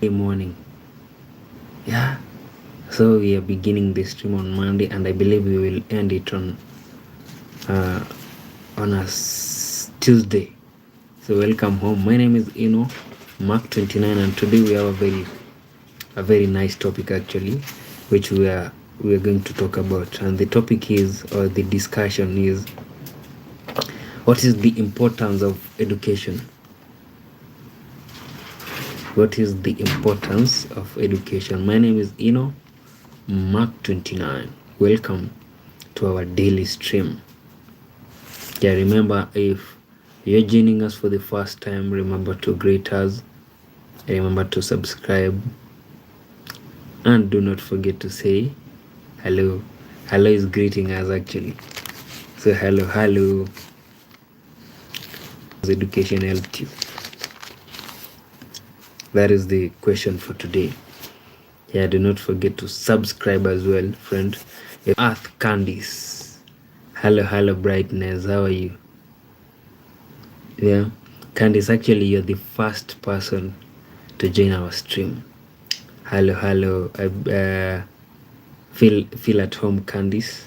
morning. Yeah. So we are beginning this stream on Monday, and I believe we will end it uh, on Tuesday. So welcome home. My name is Mark 29, and today we have a very nice topic actually, which we are going to talk about. And the topic is, or the discussion is, what is the importance of education? What is the importance of education? My name is Mark 29. Welcome to our daily stream. Yeah, remember, if you're joining us for the first time, remember to greet us, remember to subscribe, and do not forget to say hello. Hello is greeting us actually. So hello. Has education helped you? That is the question for today. Yeah, do not forget to subscribe as well, friend. Earth Candice. Hello, brightness. How are you? Yeah, Candice, actually, you're the first person to join our stream. Hello. Feel at home, Candice.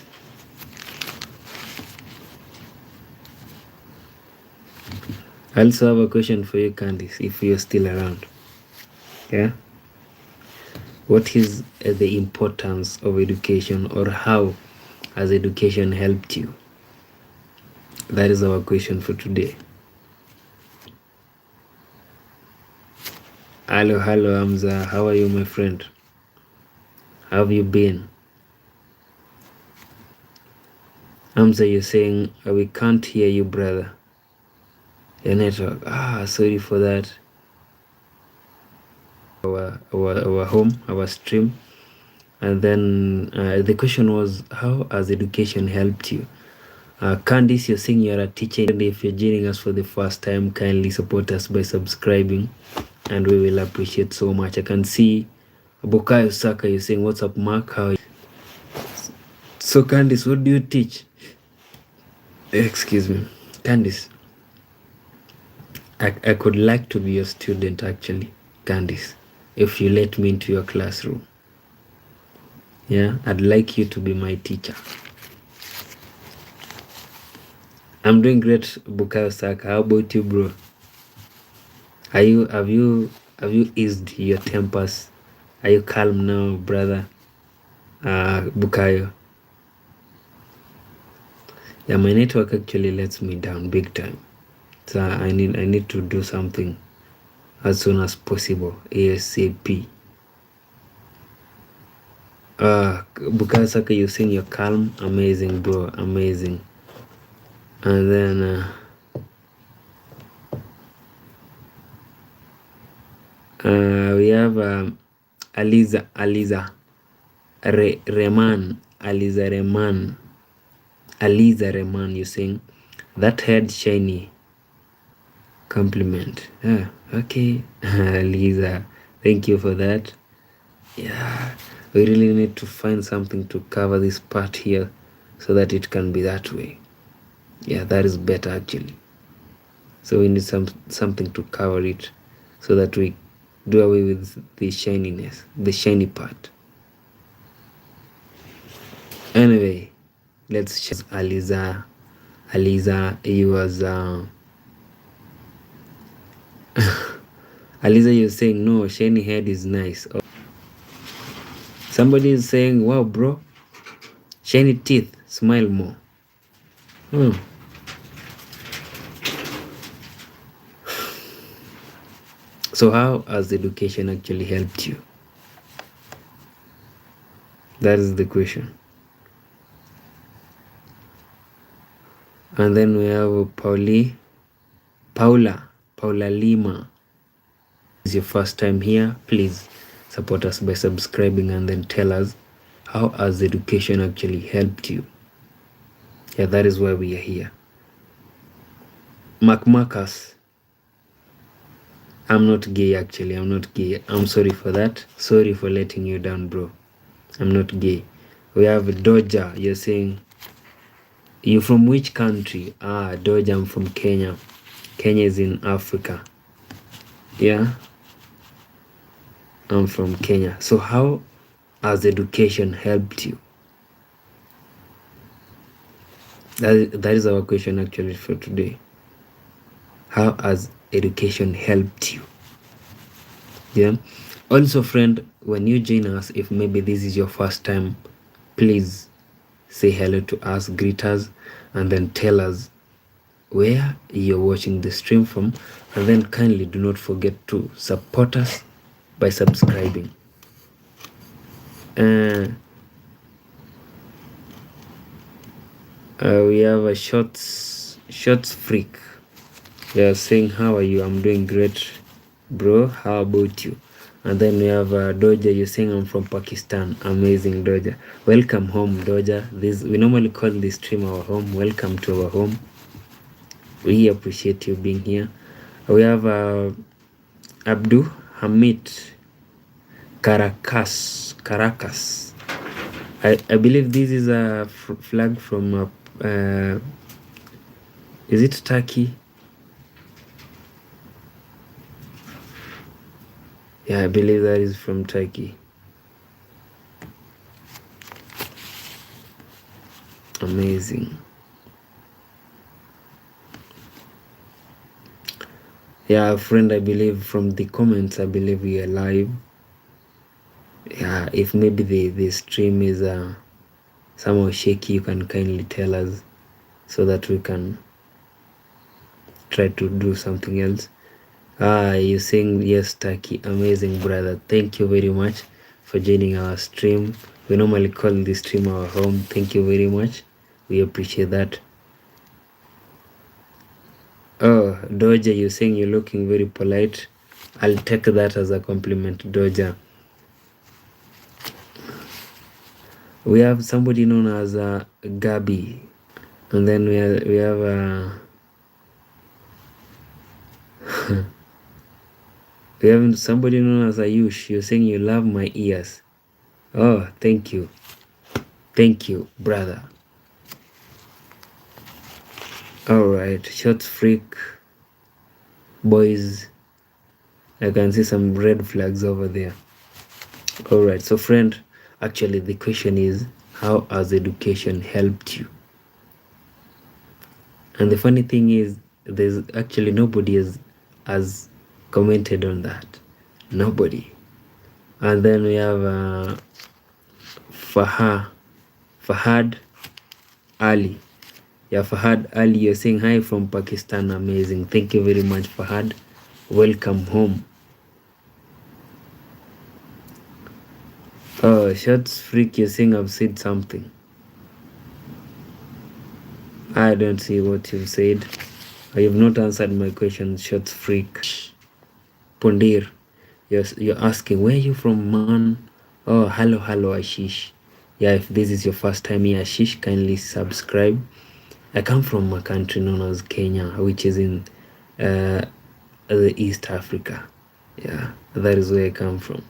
I also have a question for you, Candice, if you're still around. Yeah. What is the importance of education, or how has education helped you? That is our question for today. Hello, Hamza. How are you, my friend? How have you been? Hamza, you're saying we can't hear you, brother. Your network. Sorry for that. Our home, our stream. And then the question was, how has education helped you? Candice, you're saying you're a teacher. And if you're joining us for the first time, kindly support us by subscribing, and we will appreciate so much. I can see Bukayo Saka, you're saying, what's up, Mark? How are you? So Candice, what do you teach? Excuse me, Candice. I could like to be your student actually, Candice, if you let me into your classroom. Yeah, I'd like you to be my teacher. I'm doing great, Bukayo Saka. How about you, bro? Have you eased your tempers? Are you calm now, brother? Bukayo. Yeah, my network actually lets me down big time. So I need to do something as soon as possible, ASAP. Bukayo Saka, you're saying you're calm. Amazing, bro. Amazing. And then we have Aliza Reman, you're saying that head shiny. Compliment. Okay. Aliza, thank you for that. Yeah, we really need to find something to cover this part here so that it can be that way. Yeah, that is better actually. So we need something to cover it so that we do away with the shininess, the shiny part. Anyway, let's check Aliza, you was Aliza, you're saying no, shiny head is nice. Somebody is saying, wow, bro, shiny teeth, smile more. So how has education actually helped you? That is the question. And then we have Paula Lima. If it's your first time here, please support us by subscribing and then tell us, how has education actually helped you? Yeah, that is why we are here. Marcus, I'm not gay actually. I'm not gay. I'm sorry for that. Sorry for letting you down, bro. I'm not gay. We have Doja. You're saying, you from which country? Doja, I'm from Kenya. Kenya is in Africa. Yeah. I'm from Kenya. So how has education helped you? That is our question actually for today. How has education helped you? Yeah. Also, friend, when you join us, if maybe this is your first time, please say hello to us, greet us, and then tell us where you're watching the stream from, and then kindly do not forget to support us by subscribing. We have a shots freak. They are saying, how are you? I'm doing great, bro. How about you? And then we have Doja. You're saying, I'm from Pakistan. Amazing, Doja. Welcome home, Doja. We normally call this stream our home. Welcome to our home. We appreciate you being here. We have Abdu Hamid Caracas. I believe this is a flag from is it Turkey? Yeah, I believe that is from Turkey. Amazing. Yeah, friend, I believe from the comments, I believe we are live. Yeah, if maybe the stream is somehow shaky, you can kindly tell us so that we can try to do something else. You're saying yes, Turkey. Amazing, brother. Thank you very much for joining our stream. We normally call this stream our home. Thank you very much. We appreciate that. Oh, Doja, you're saying you're looking very polite. I'll take that as a compliment, Doja. We have somebody known as Gabi, and then we have we have somebody known as Ayush. You're saying you love my ears. Oh, thank you, brother. All right, short freak boys. I can see some red flags over there. All right, so friend, actually the question is, how has education helped you? And the funny thing is, there's actually nobody has commented on that. Nobody. And then we have Fahad Ali. Yeah, Fahad Ali, you're saying hi from Pakistan. Amazing. Thank you very much, Fahad. Welcome home. Oh, Shots Freak, you're saying I've said something. I don't see what you've said. You've not answered my question, Shots Freak. Pondir, you're asking, where are you from, man? Oh, hello, Ashish. Yeah, if this is your first time here, Ashish, kindly subscribe. I come from a country known as Kenya, which is in the East Africa. Yeah, that is where I come from.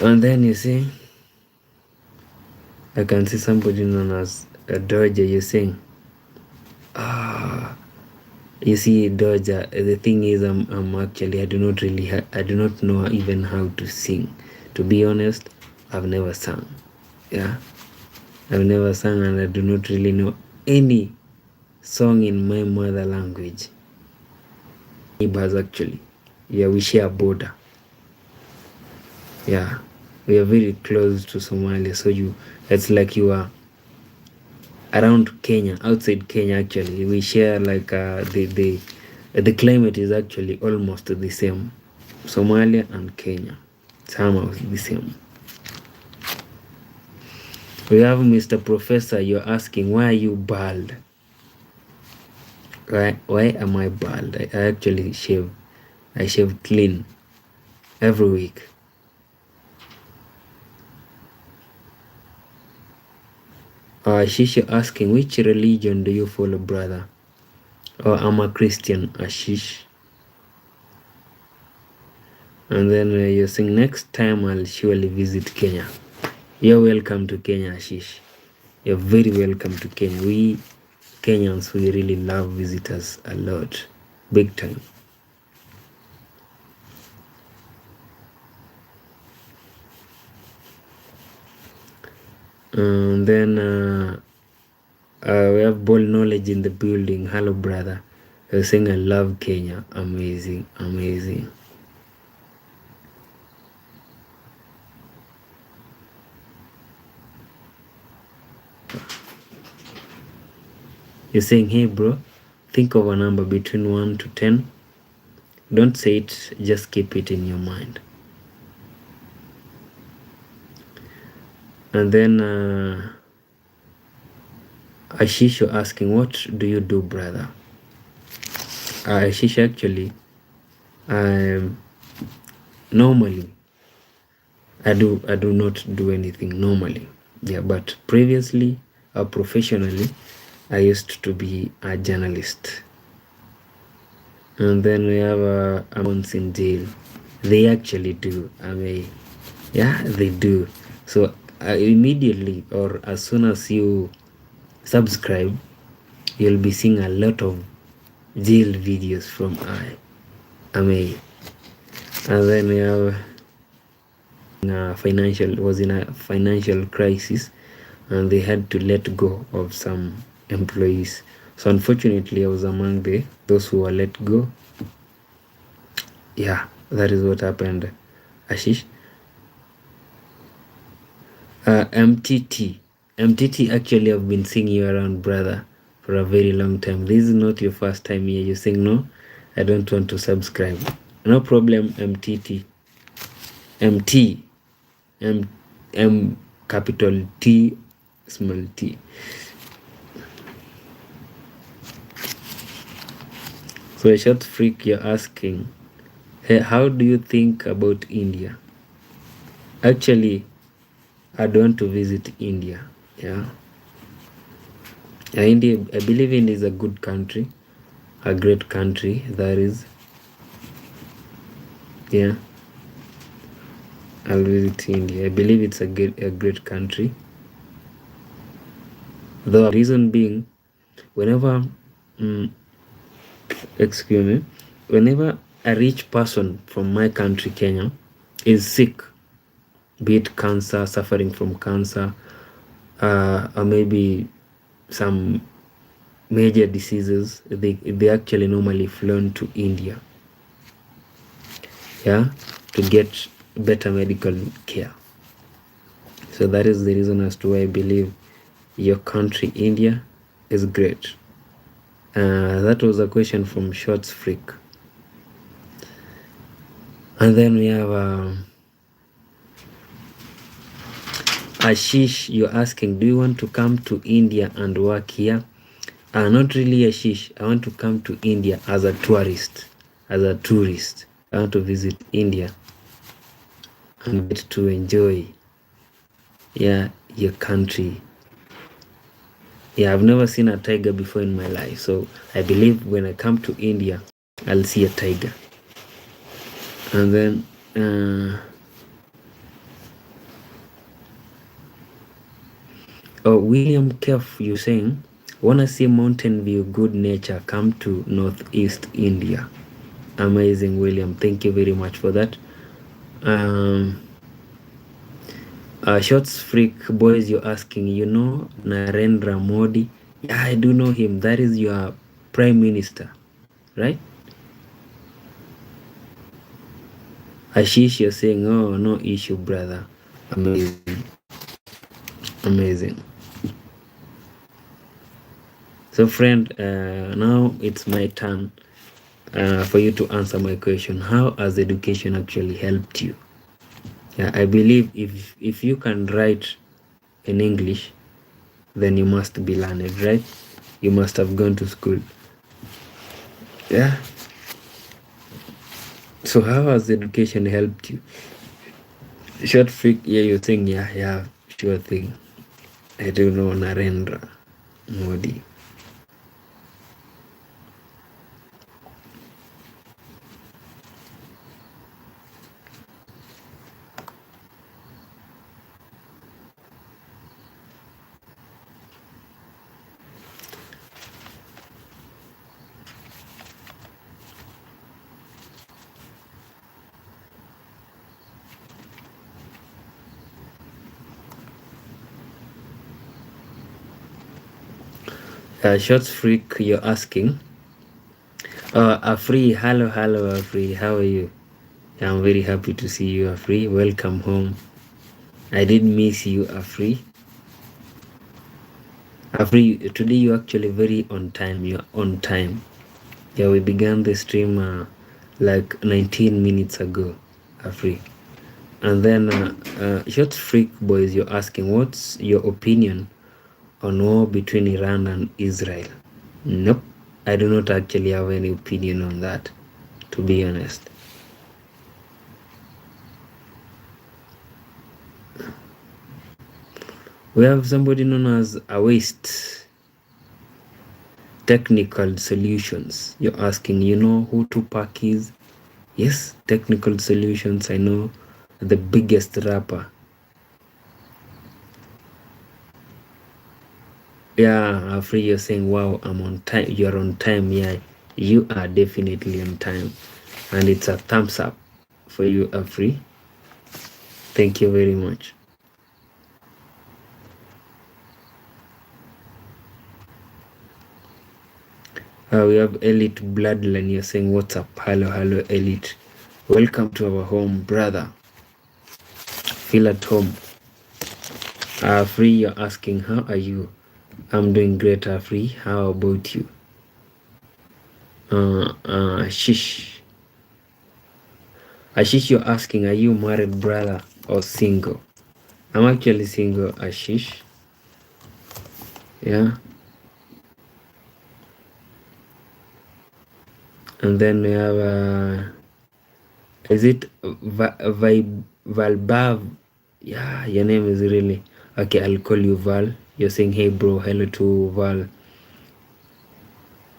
And then you see, I can see somebody known as Doja. You're saying, you see, Doja. The thing is, I'm actually I do not know even how to sing. To be honest, I've never sung. Yeah, I've never sung, and I do not really know any song in my mother language. Neighbors actually, yeah, we share a border. Yeah, we are very close to Somalia, so it's like you are around Kenya, outside Kenya. Actually, we share like the climate is actually almost the same. Somalia and Kenya, somehow the same. We have Mr. Professor. You're asking, why are you bald? Why am I bald? I actually shave. I shave clean every week. Ashish, you're asking, which religion do you follow, brother? Oh, I'm a Christian, Ashish. And then you're saying, next time I'll surely visit Kenya. You're welcome to Kenya, Ashish. You're very welcome to Kenya. We Kenyans, we really love visitors a lot. Big time. Then we have ball knowledge in the building. Hello, brother. You're saying I love Kenya. Amazing, amazing. You're saying, hey, bro, think of a number between 1 to 10. Don't say it, just keep it in your mind. And then Ashish, you're asking, what do you do, brother? Ashish, actually, normally, I do not do anything normally. Yeah, but previously or professionally, I used to be a journalist. And then we have months in jail. They actually do. I mean, yeah, they do. So immediately or as soon as you subscribe, you'll be seeing a lot of jail videos from Amei. And then we have was in a financial crisis, and they had to let go of some employees. So unfortunately, I was among those who were let go. Yeah, that is what happened, Ashish. MTT, actually, I've been seeing you around, brother, for a very long time. This is not your first time here. You're saying, no, I don't want to subscribe. No problem, MTT. M capital T, small t. So a short freak, you're asking, hey, how do you think about India? Actually, I don't want to visit India. Yeah. India, I believe India is a good country, a great country. That is, yeah. I'll visit India. I believe it's a great country. The reason being, whenever, excuse me, whenever a rich person from my country, Kenya, is sick, be it cancer, suffering from cancer, or maybe some major diseases, they actually normally flown to India, yeah, to get better medical care. So that is the reason as to why I believe your country, India, is great. That was a question from Shorts Freak. And then we have Ashish, you're asking, do you want to come to India and work here? Not really, Ashish. I want to come to India as a tourist. I want to visit India and get to enjoy, yeah, your country. Yeah, I've never seen a tiger before in my life. So I believe when I come to India, I'll see a tiger. And then, William Kef, you saying, wanna see mountain view, good nature, come to Northeast India. Amazing, William. Thank you very much for that. Shots Freak boys, you're asking, you know Narendra Modi? Yeah, I do know him. That is your prime minister, right? Ashish, you're saying, oh, no issue, brother. Amazing. Amazing. So, friend, now it's my turn for you to answer my question. How has education actually helped you? Yeah, I believe if you can write in English, then you must be learned, right? You must have gone to school. Yeah. So how has education helped you? Short freak, yeah, you think, yeah, sure thing. I do know Narendra Modi. Shots freak, you're asking. Afri, hello, Afri, how are you? I'm very happy to see you, Afri. Welcome home. I did miss you, Afri. Afri, today you're actually very on time. You're on time. Yeah, we began the stream like 19 minutes ago, Afri. And then, Shots freak boys, you're asking, what's your opinion on war between Iran and Israel? Nope, I do not actually have any opinion on that, to be honest. We have somebody known as a waste technical solutions. You're asking, you know who Tupac is? Yes, technical solutions. I know the biggest rapper. Yeah, Afri, you're saying, wow, I'm on time. You're on time. Yeah, you are definitely on time. And it's a thumbs up for you, Afri. Thank you very much. We have Elite Bloodline. You're saying, what's up? Hello, Elite. Welcome to our home, brother. Feel at home. Free, you're asking, how are you? I'm doing great, Free. How about you? Ashish. Ashish, you're asking, are you married, brother, or single? I'm actually single, Ashish. Yeah. And then we have, is it Valbav? Yeah, your name is really, okay, I'll call you Val. You're saying, hey, bro, hello to Val.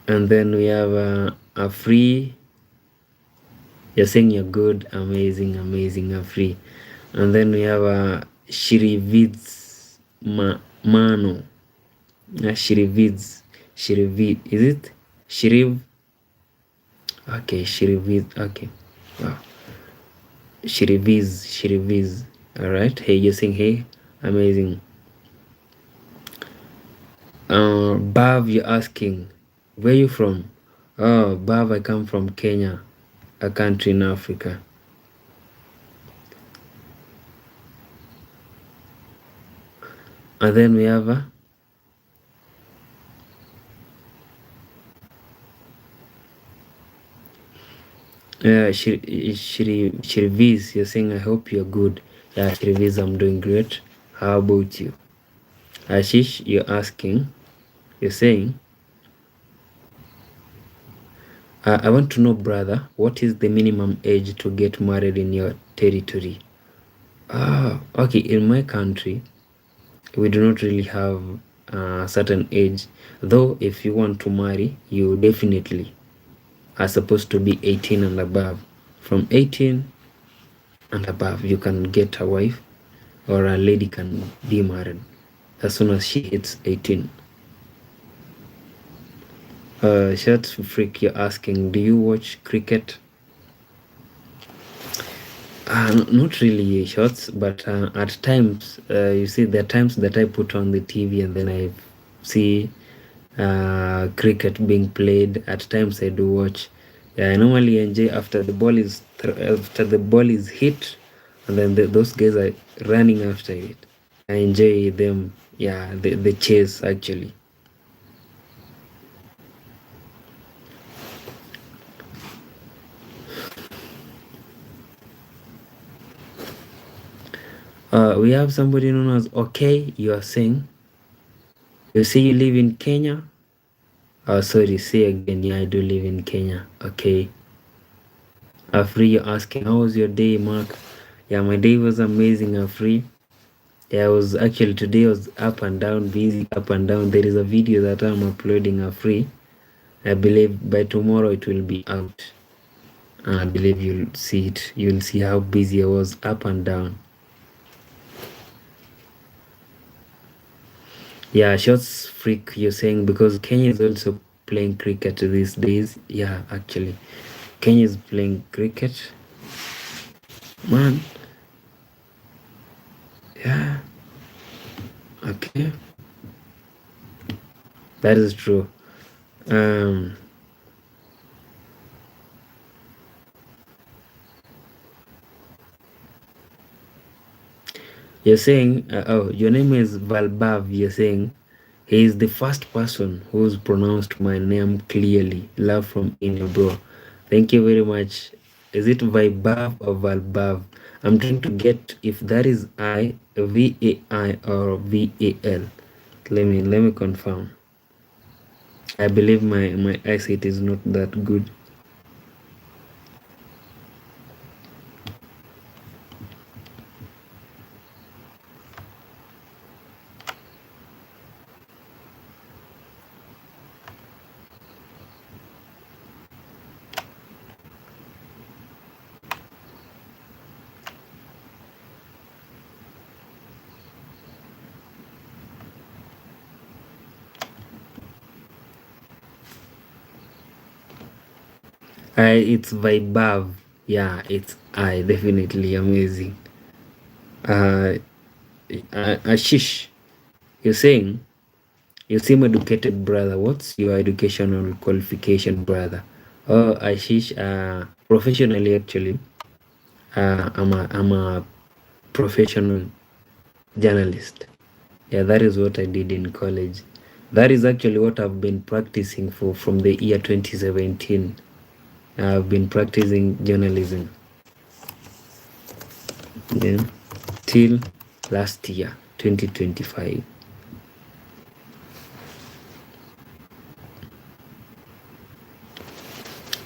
And then we have a free. You're saying you're good, amazing, Afri. And then we have Shirivids Mano. Shirivids. Shirivid. Is it? Shiriv. Okay, Shirivid. Okay. Wow. Shiriviz. Alright. Hey, you're saying hey, amazing. Bav, you're asking, where you from? Oh, Bav, I come from Kenya, a country in Africa. And then we have Shiriviz, you're saying, I hope you're good. Yeah, Shiriviz, I'm doing great. How about you? Ashish, you're asking, you're saying, I want to know, brother, what is the minimum age to get married in your territory? Okay, in my country, we do not really have a certain age, though if you want to marry, you definitely are supposed to be 18 and above. From 18 and above, you can get a wife, or a lady can be married as soon as she hits 18. Short freak, you're asking, do you watch cricket? Not really shorts, but at times, you see, there are times that I put on the TV and then I see cricket being played. At times I do watch. Yeah, I normally enjoy after the ball is hit, and then those guys are running after it. I enjoy them. Yeah, the chase actually. We have somebody known as okay. You are saying, you say you live in Kenya. Oh, sorry, say again. Yeah, I do live in Kenya. Okay. Afri, you're asking, how was your day, Mark? Yeah, my day was amazing, Afri. Yeah, I was actually, today was up and down, busy, up and down. There is a video that I'm uploading, Afri. I believe by tomorrow it will be out. I believe you'll see it. You'll see how busy I was, up and down. Yeah, shots freak, you're saying, because Kenya is also playing cricket these days. Yeah, actually, Kenya is playing cricket. Man. Yeah. Okay. That is true. Um, you're saying, oh, your name is Valbav. You're saying he is the first person who's pronounced my name clearly. Love from India, bro. Thank you very much. Is it Vibav or Valbav? I'm trying to get if that is VAI or VAL. Let me confirm. I believe my eyesight is not that good. It's Vibav. Yeah, it's I definitely amazing. Uh, Ashish, you're saying you seem educated, brother. What's your educational qualification, brother? Oh, Ashish, professionally actually, I'm a professional journalist. Yeah, that is what I did in college. That is actually what I've been practicing for from the year 2017. I've been practicing journalism, yeah, till last year, 2025.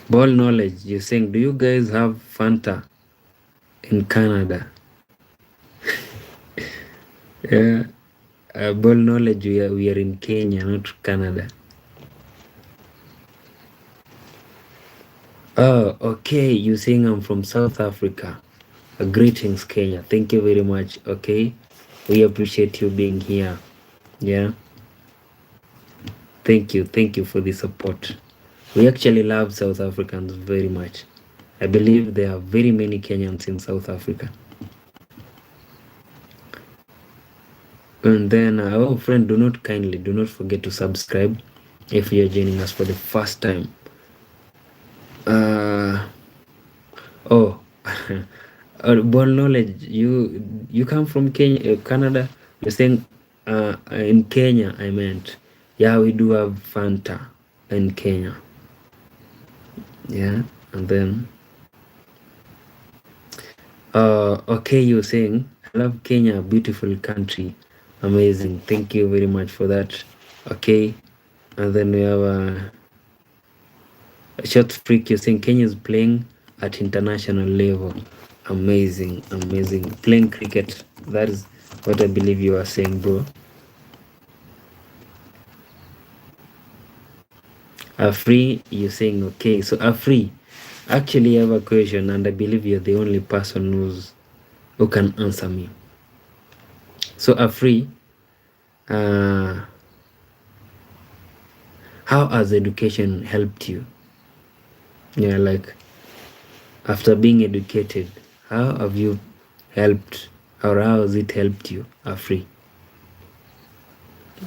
Ball knowledge, you're saying, do you guys have Fanta in Canada? Yeah, ball knowledge, we are in Kenya, not Canada. Oh, okay, you're saying I'm from South Africa. Greetings, Kenya. Thank you very much. Okay, we appreciate you being here. Yeah, thank you for the support. We actually love South Africans very much. I believe there are very many Kenyans in South Africa. And then, oh friend, do not forget to subscribe if you're joining us for the first time. Oh, ball knowledge. You come from Kenya, Canada. You're saying, in Kenya. I meant, yeah, we do have Fanta in Kenya. Yeah, and then, okay, you're saying, I love Kenya, beautiful country, amazing. Thank you very much for that. Okay, and then we have a short freak. You're saying Kenya is playing at international level. Amazing, amazing. Playing cricket. That is what I believe you are saying, bro. Free, you're saying okay. So free. Actually, I have a question, and I believe you're the only person who can answer me. So free. Uh, how has education helped you? Yeah, like after being educated, how have you helped, or how has it helped you? Free.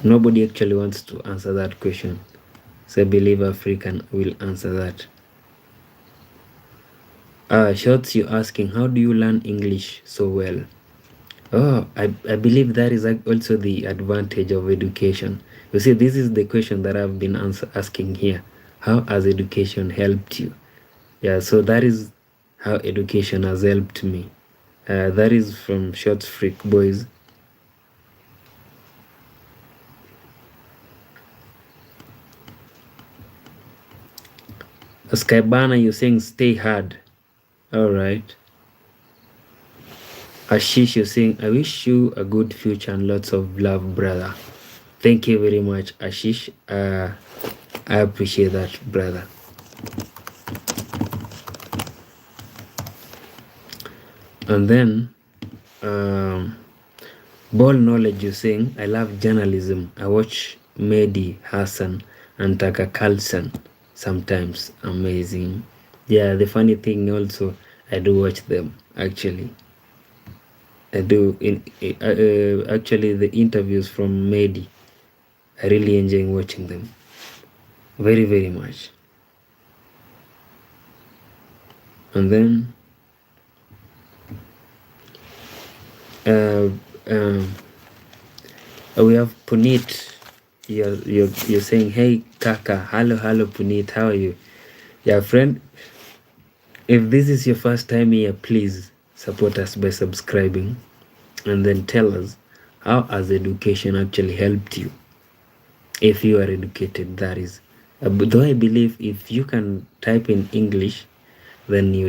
Nobody actually wants to answer that question. So I believe African will answer that. Shorts, you asking, how do you learn English so well? Oh, I believe that is also the advantage of education. You see, this is the question that I've been asking here. How has education helped you? Yeah, so that is how education has helped me. That is from Shorts Freak Boys. Skybana, you're saying stay hard. All right. Ashish, you're saying, I wish you a good future and lots of love, brother. Thank you very much, Ashish. I appreciate that, brother. And then, ball knowledge, you're saying, I love journalism. I watch Mehdi Hassan and Tucker Carlson sometimes. Amazing. Yeah, the funny thing also, I do watch them, actually. I do. Actually, the interviews from Mehdi. I really enjoy watching them very, very much. And then we have Puneet. You're saying, hey Kaka, hello Puneet, how are you? Yeah, friend, if this is your first time here, please support us by subscribing, and then tell us how has education actually helped you, if you are educated, that is. Though I believe if you can type in English, then you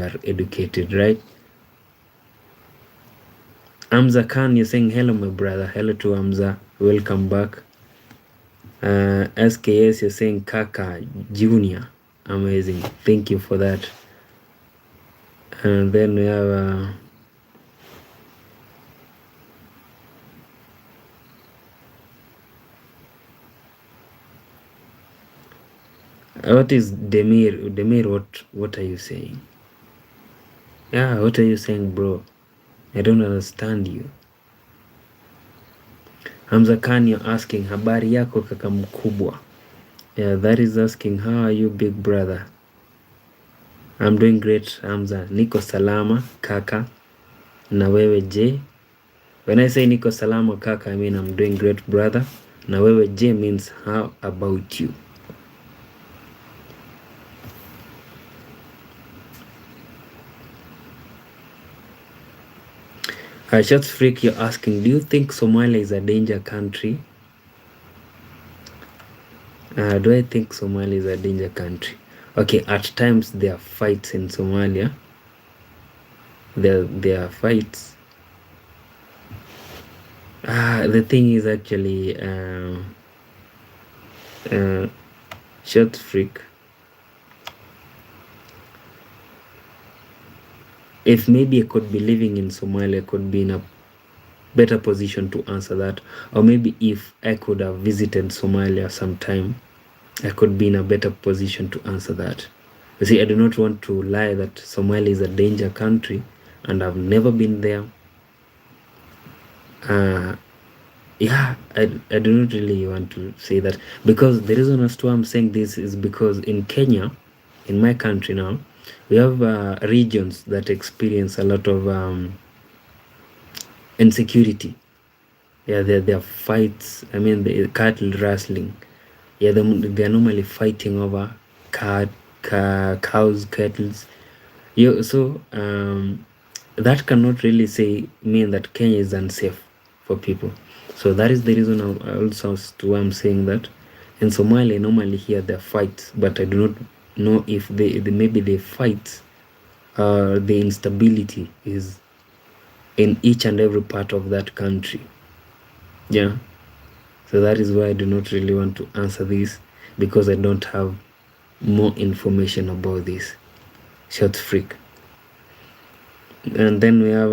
are educated, right? Amza Khan, you're saying hello my brother. Hello to Amza, welcome back. SKS, you're saying Kaka Junior, amazing, thank you for that. And then we have what is Demir? Demir, what are you saying? Yeah, what are you saying, bro? I don't understand you. Hamza Khan, you're asking habari yako kaka mkubwa. Yeah, that is asking how are you big brother? I'm doing great, Hamza. Niko salama kaka. Na wewe je? When I say niko salama kaka, I mean I'm doing great brother. Na wewe je means how about you? Shots Freak, you're asking, do you think Somalia is a danger country? Do I think Somalia is a danger country? Okay, at times there are fights in Somalia. There are fights. The thing is actually, Shots Freak, if maybe I could be living in Somalia, I could be in a better position to answer that. Or maybe if I could have visited Somalia sometime, I could be in a better position to answer that. You see, I do not want to lie that Somalia is a danger country, and I've never been there. Yeah, I do not really want to say that, because the reason as to why I'm saying this is because in Kenya, in my country now, we have regions that experience a lot of insecurity. Yeah, there are fights. I mean, the cattle rustling. Yeah, they're normally fighting over cows, cattle. Yeah, so that cannot really mean that Kenya is unsafe for people. So that is the reason also as to why I'm saying that in Somalia normally here there are fights, but I do not know if maybe the fights, the instability is in each and every part of that country. Yeah, so that is why I do not really want to answer this, because I don't have more information about this. Short Freak. And then we have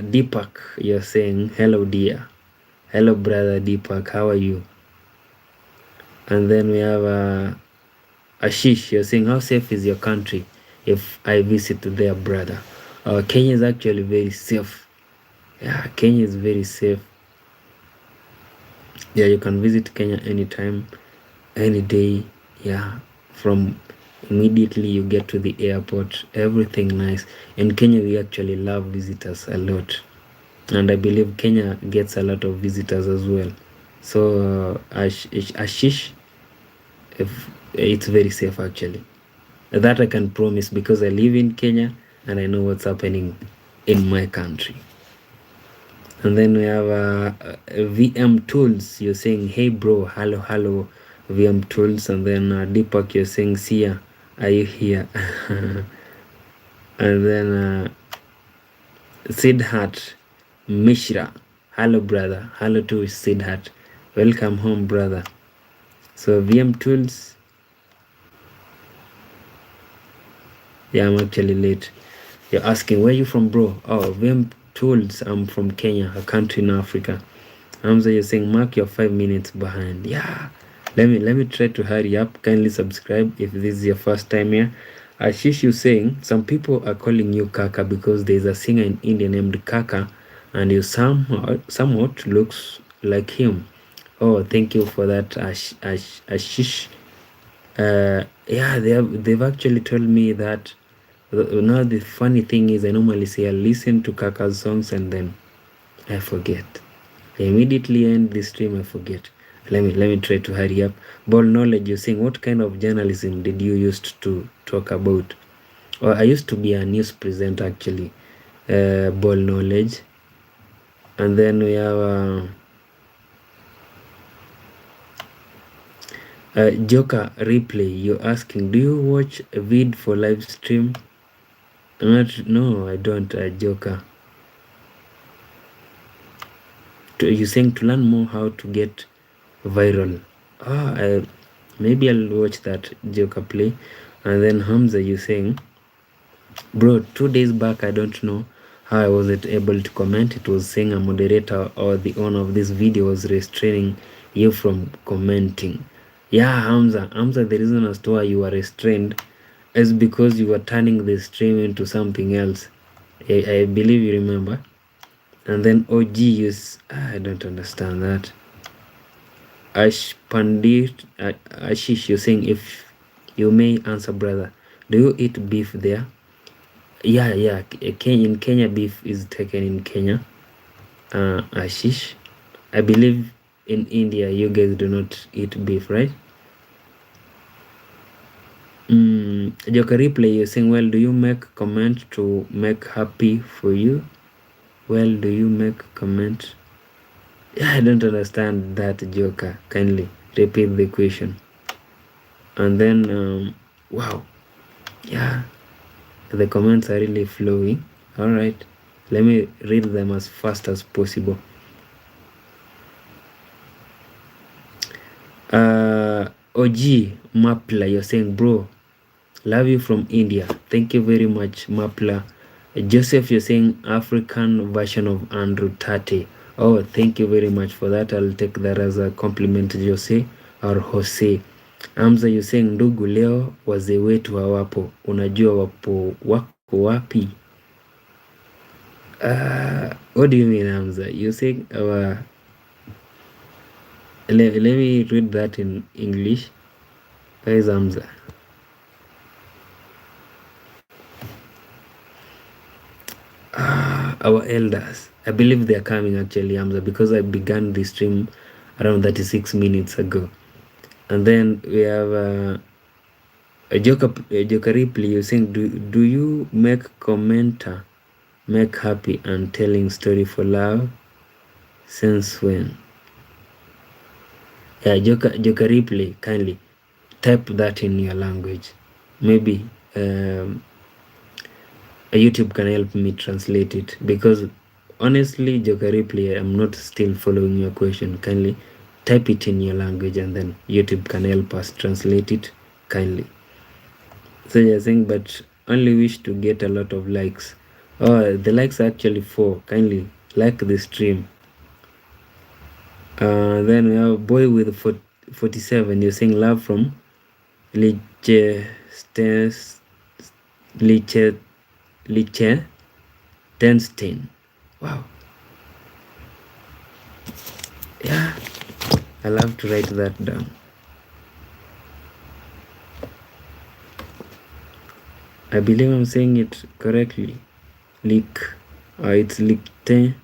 Deepak. You're saying hello dear, hello brother Deepak, how are you? And then we have Ashish. You're saying how safe is your country if I visit there, brother? Kenya is actually very safe. Yeah, Kenya is very safe. Yeah, you can visit Kenya anytime, any day. Yeah, from immediately you get to the airport, everything nice. In Kenya we actually love visitors a lot, and I believe Kenya gets a lot of visitors as well. So Ashish, if it's very safe actually, that I can promise, because I live in Kenya and I know what's happening in my country. And then we have VM Tools. You're saying hey bro, hello VM Tools. And then Deepak, you're saying Sia, are you here? And then Siddharth Mishra, hello brother, hello to Siddharth, welcome home brother. So VM Tools, yeah, I'm actually late. You're asking where you from, bro? Oh, VM Tools, I'm from Kenya, a country in Africa. Hamza, you're saying mark you're 5 minutes behind. Yeah, let me try to hurry up. Kindly subscribe if this is your first time here. Ashish, you saying some people are calling you Kaka because there's a singer in India named Kaka, and you somewhat looks like him. Oh, thank you for that, Ashish. Yeah, they've actually told me that. Now the funny thing is, I normally say I listen to Kaka's songs and then I forget. I immediately end the stream, I forget. Let me try to hurry up. Ball knowledge, you're saying, what kind of journalism did you used to talk about? Or I used to be a news presenter actually. Ball knowledge. And then we have Joker replay. You're asking, do you watch a vid for live stream? No, I don't. Joker. You're saying to learn more how to get viral. Maybe I'll watch that Joker play. And then Hamza, you saying, bro, 2 days back, I don't know how I wasn't able to comment. It was saying a moderator or the owner of this video was restraining you from commenting. Yeah, Hamza, the reason as to why you were restrained is because you were turning the stream into something else. I believe you remember. And then OG use, I don't understand that. Pandit Ashish, you're saying, if you may answer, brother, do you eat beef there? Yeah. In Kenya, beef is taken in Kenya. Ashish, I believe in India, you guys do not eat beef, right? Joka replay, you're saying, well, do you make comment to make happy for you? Well, do you make comment? Yeah, I don't understand that, Joker. Kindly repeat the question. And then, wow, yeah, the comments are really flowing. All right, let me read them as fast as possible. OG Mapla, you're saying, bro, love you from India. Thank you very much, Mapla. Joseph, you're saying African version of Andrew Tate. Oh, thank you very much for that. I'll take that as a compliment, Jose or Jose. Amza, you're saying ndugu, leo wazee wetu hawapo, unajua wako wapi? What do you mean, Amza? You saying let me read that in English. Where is Amza? Our elders, I believe they are coming actually, Amza, because I began the stream around 36 minutes ago. And then we have a Joker replay. You're saying, do you make commenter make happy and telling story for love? Since when? Yeah, Joker replay, kindly type that in your language. Maybe YouTube can help me translate it, because honestly, Joker replay, I'm not still following your question. Kindly type it in your language and then YouTube can help us translate it kindly. So you're saying, but only wish to get a lot of likes. Oh, the likes are actually 4. Kindly like the stream. Then we have boy with 47. You're saying love from Liechtenstein. Wow. Yeah, I love to write that down. I believe I'm saying it correctly. It's Liechtenstein.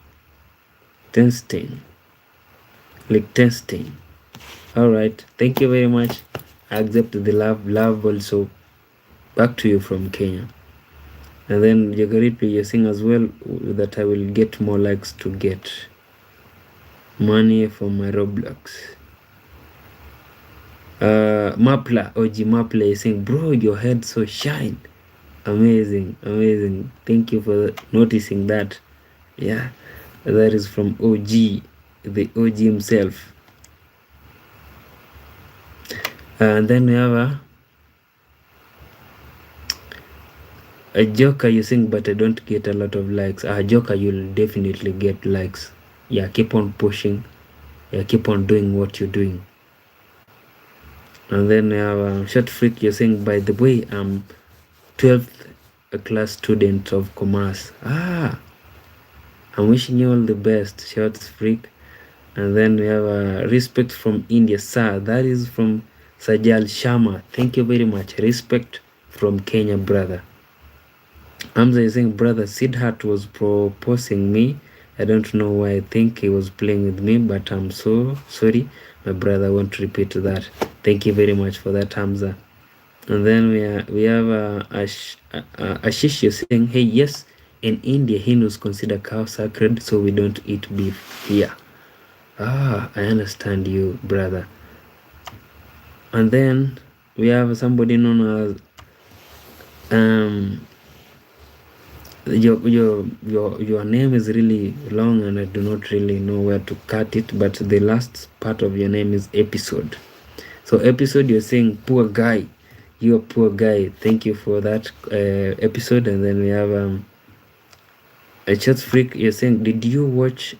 All right, thank you very much. I accept the love also back to you from Kenya. And then Jagaripi, you're saying as well that I will get more likes to get money for my Roblox. Mapla, OG Mapla is saying, bro, your head so shine. Amazing. Thank you for noticing that. Yeah, that is from OG, the OG himself. And then we have a Joker, you sing, but I don't get a lot of likes. Joker, you'll definitely get likes. Yeah, keep on pushing. Yeah, keep on doing what you're doing. And then we have Short Freak, you're saying, by the way, I'm 12th class student of commerce. I'm wishing you all the best, Short Freak. And then we have respect from India, sir. That is from Sajal Sharma. Thank you very much. Respect from Kenya, brother. Hamza is saying, brother, Sidhat was proposing me. I don't know why. I think he was playing with me, but I'm so sorry. My brother, I won't repeat that. Thank you very much for that, Hamza. And then we have Ashish, you're saying, hey, yes, in India, Hindus consider cow sacred, so we don't eat beef here. I understand you, brother. And then we have somebody known as your name is really long and I do not really know where to cut it, but the last part of your name is Episode. So Episode, you're saying poor guy. You're a poor guy. Thank you for that, Episode. And then we have a chat freak. You're saying, did you watch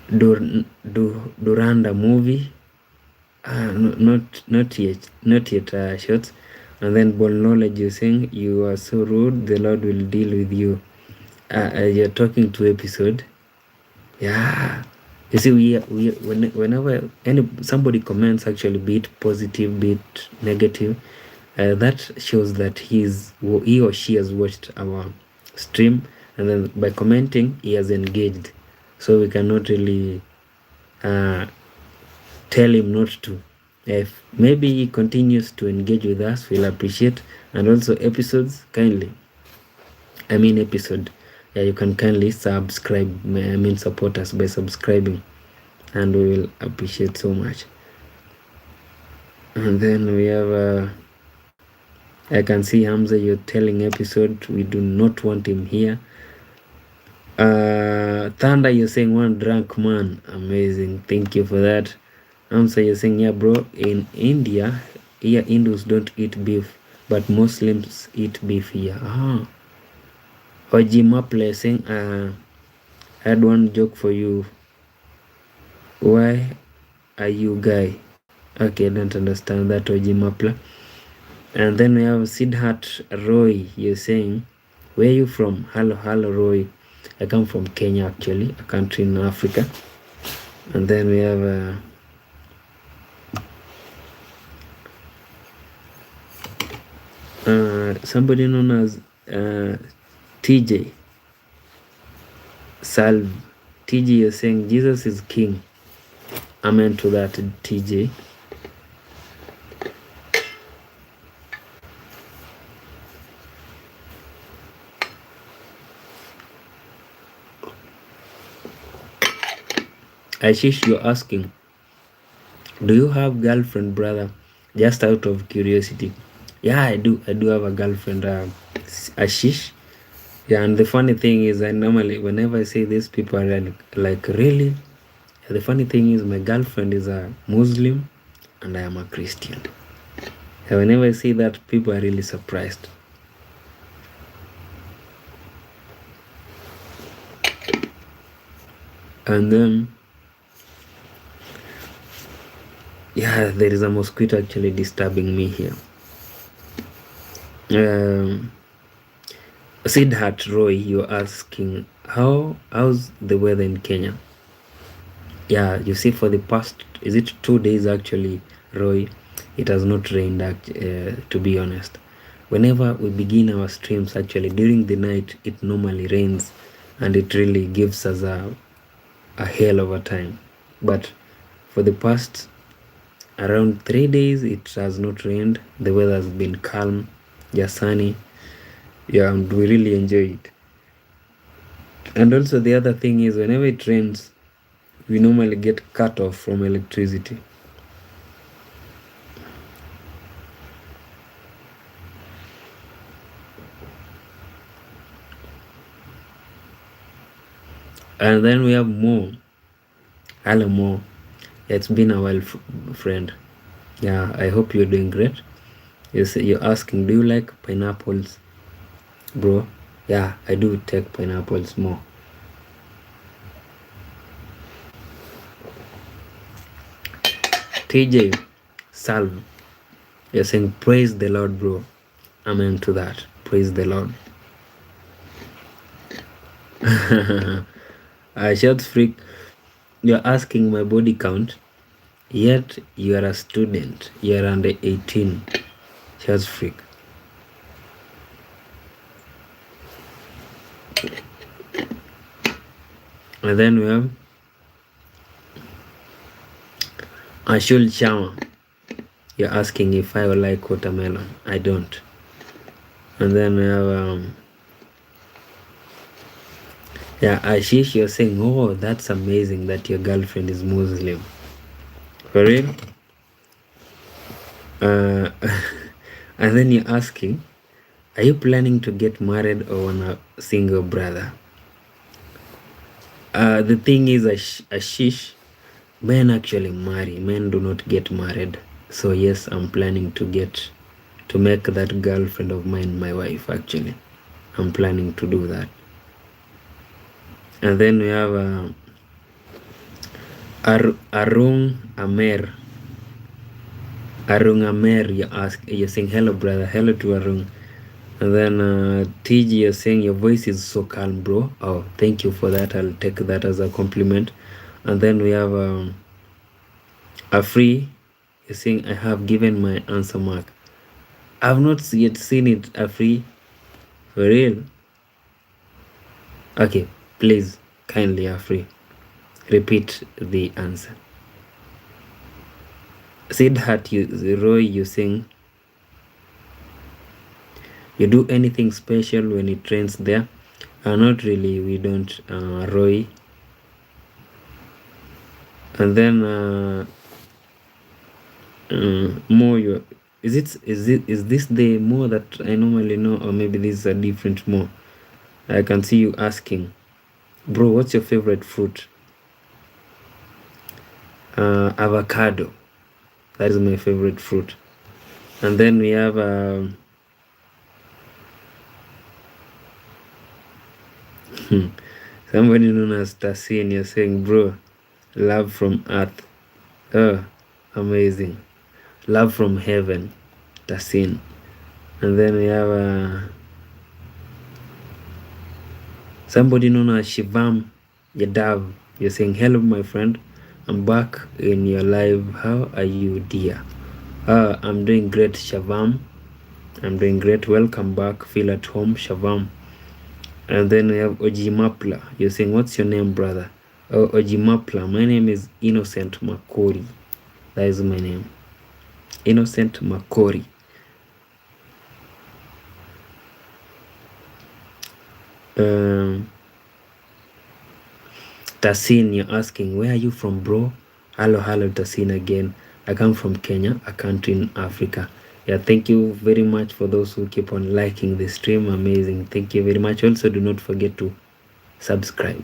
Duranda movie? Not yet, shots. And then Ball Knowledge, you're saying, you are so rude, the Lord will deal with you. You're talking to Episode. Yeah, you see, whenever somebody comments, actually, be it positive, be it negative, that shows that he or she has watched our stream, and then by commenting, he has engaged. So we cannot really tell him not to. If maybe he continues to engage with us, we'll appreciate. And also Episodes, kindly. Episode. Yeah, you can kindly subscribe. Support us by subscribing, and we will appreciate so much. And then we have I can see Hamza, you're telling Episode we do not want him here. Thunder, you're saying one drunk man. Amazing, thank you for that. Hamza, you're saying, yeah bro, in India here Hindus don't eat beef, but Muslims eat beef here. Oji Maple saying, I had one joke for you. Why are you guy? Okay, I don't understand that, Oji Mapla. And then we have Sidhat Roy. You're saying, where are you from? Hello Roy. I come from Kenya, actually, a country in Africa. And then we have somebody known as TJ Salve. TJ, you're saying Jesus is king. Amen to that, TJ. Ashish, you're asking, do you have girlfriend, brother? Just out of curiosity. Yeah, I do have a girlfriend, Ashish. Yeah, and the funny thing is, I normally, whenever I say this, people are like really? The funny thing is, my girlfriend is a Muslim and I am a Christian. And whenever I say that, people are really surprised. And then, yeah, there is a mosquito actually disturbing me here. Sidhat Roy, you're asking, how's the weather in Kenya? Yeah, you see, for the past, is it 2 days actually, Roy, it has not rained, to be honest. Whenever we begin our streams, actually, during the night, it normally rains, and it really gives us a hell of a time. But for the past around 3 days, it has not rained. The weather has been calm, just sunny. Yeah, and we really enjoy it. And also the other thing is, whenever it rains, we normally get cut off from electricity. And then we have Mo. Hello, Mo. It's been a while, friend. Yeah, I hope you're doing great. You're asking, do you like pineapples, bro? Yeah, I do take pineapples more. TJ Salve, you're saying, praise the Lord, bro. Amen to that. Praise the Lord. Shout freak, You're asking my body count, yet you are a student. You are under 18. Just freak. And then we have Ashul Chama. You're asking if I like watermelon. I don't. And then we have Ashish, you're saying, oh, that's amazing that your girlfriend is Muslim. For real? And then you're asking, are you planning to get married or want a single brother? The thing is, Ashish, men actually marry. Men do not get married. So yes, I'm planning to make that girlfriend of mine my wife, actually. I'm planning to do that. And then we have Arung Amer. Arung Amer, you're saying hello, brother. Hello to Arung. And then TG, you're saying your voice is so calm, bro. Oh, thank you for that. I'll take that as a compliment. And then we have Afri, you're saying I have given my answer mark. I've not yet seen it, Afri. For real? Okay, please, kindly, Afri, repeat the answer. Sidhat, Roy, you saying you do anything special when it rains there? Not really, we don't, Roy. And then more, is this the more that I normally know, or maybe this is a different more? I can see you asking, bro, what's your favorite fruit? Avocado. That is my favorite fruit. And then we have somebody known as Tassin. You're saying, bro, love from earth. Oh, amazing. Love from heaven, Tassin. And then we have somebody known as Shivam Yadav. You're saying, hello, my friend. I'm back in your live. How are you, dear? I'm doing great, Shavam. I'm doing great. Welcome back. Feel at home, Shavam. And then we have Ojimapla. You're saying, what's your name, brother? Oh, Ojimapla. My name is Innocent Makori. That is my name. Innocent Makori. Tassin, you're asking, where are you from, bro? Hello, Tassin again. I come from Kenya, a country in Africa. Yeah, thank you very much for those who keep on liking the stream. Amazing. Thank you very much. Also, do not forget to subscribe.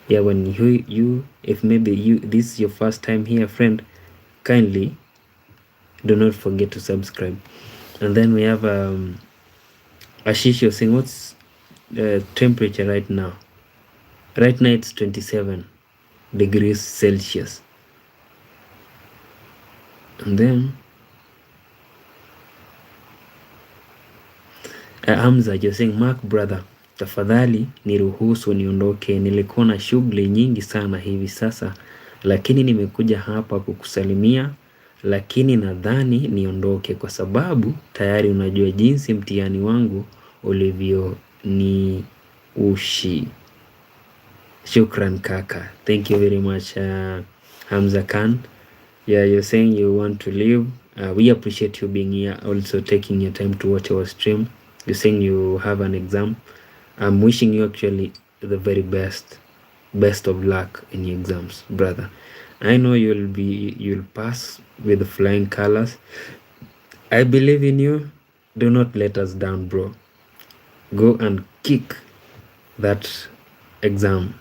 Yeah, when you if maybe this is your first time here, friend, kindly do not forget to subscribe. And then we have Ashish, you're saying, what's the temperature right now? Right now it's 27 degrees Celsius. And then Hamza, you're saying, Mark brother, tafadhali niruhusu niondoke, nilikuwa na shughuli nyingi sana hivi sasa, lakini nimekuja hapa kukusalimia, lakini nadhani niondoke kwa sababu tayari unajua jinsi mtihani wangu ulivyo ni ushi. Shukran kaka. Thank you very much, Hamza Khan. Yeah, you're saying you want to leave. We appreciate you being here, also taking your time to watch our stream. You're saying you have an exam. I'm wishing you actually the very best of luck in your exams, brother. I know you'll pass with flying colors. I believe in you. Do not let us down, bro. Go and kick that exam.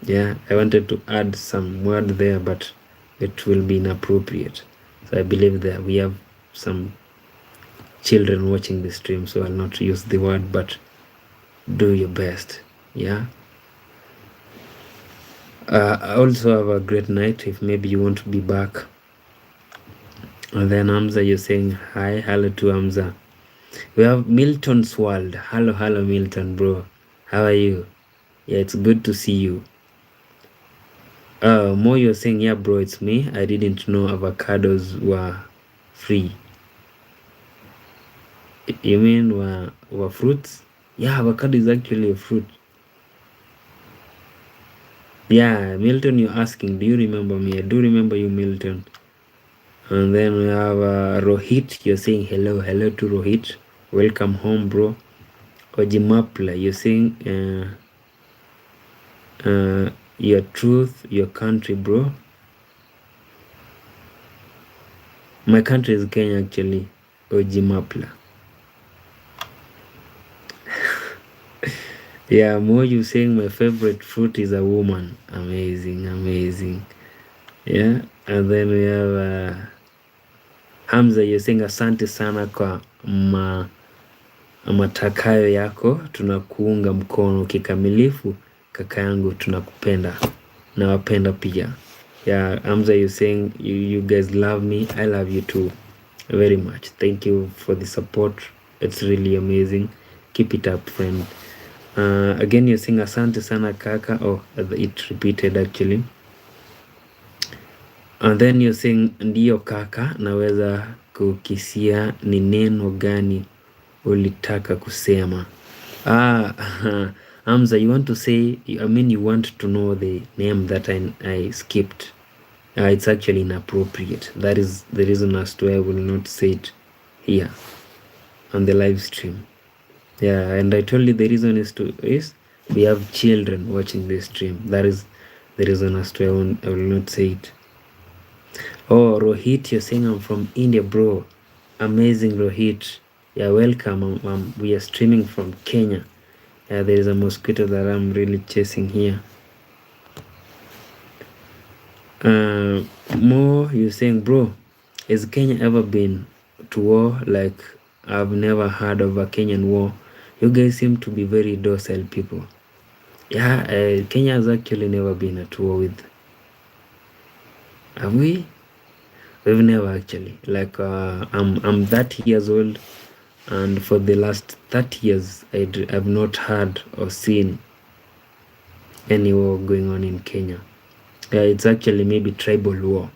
Yeah, I wanted to add some word there, but it will be inappropriate. So I believe that we have some children watching the stream, so I'll not use the word, but do your best. Yeah. Also have a great night if maybe you want to be back. And then Hamza, you're saying hi. Hello to Hamza. We have Milton's World. Hello Milton, bro. How are you? Yeah, it's good to see you. Mo, you're saying, yeah, bro, it's me. I didn't know avocados were free. You mean were fruits? Yeah, avocado is actually a fruit. Yeah, Milton, you're asking, do you remember me? I do remember you, Milton. And then we have Rohit. You're saying hello, hello to Rohit. Welcome home, bro. Ojimapla, you're saying your truth, your country, bro. My country is Kenya, actually. Ojimapla. Yeah, Mo, you saying my favorite fruit is a woman. Amazing, amazing. Yeah, and then we have Hamza, you're saying asante sana kwa matakayo yako, tunakuunga mkono kikamilifu kaka yangu, tunakupenda na wapenda pia. Yeah, Hamza, you're saying you guys love me. I love you too very much. Thank you for the support. It's really amazing. Keep it up, friend. Again, you're saying asante sana kaka. Oh, it repeated actually. And then you're saying ndiyo kaka, naweza kukisia ni neno gani ulitaka kusema. Hamza, you want to say, I mean you want to know the name that I skipped. It's actually inappropriate. That is the reason as to why I will not say it here on the live stream. Yeah, and I told you the reason is we have children watching this stream. That is the reason as to why I will not say it. Oh, Rohit, you're saying I'm from India, bro. Amazing, Rohit. Yeah, welcome. We are streaming from Kenya. Yeah, there is a mosquito that I'm really chasing here. Mo, you're saying, bro, has Kenya ever been to war? Like, I've never heard of a Kenyan war. You guys seem to be very docile people. Yeah, Kenya has actually never been at war with. Have we? We've never actually. Like, I'm 30 years old, and for the last 30 years, I've not heard or seen any war going on in Kenya. Yeah, it's actually maybe tribal war.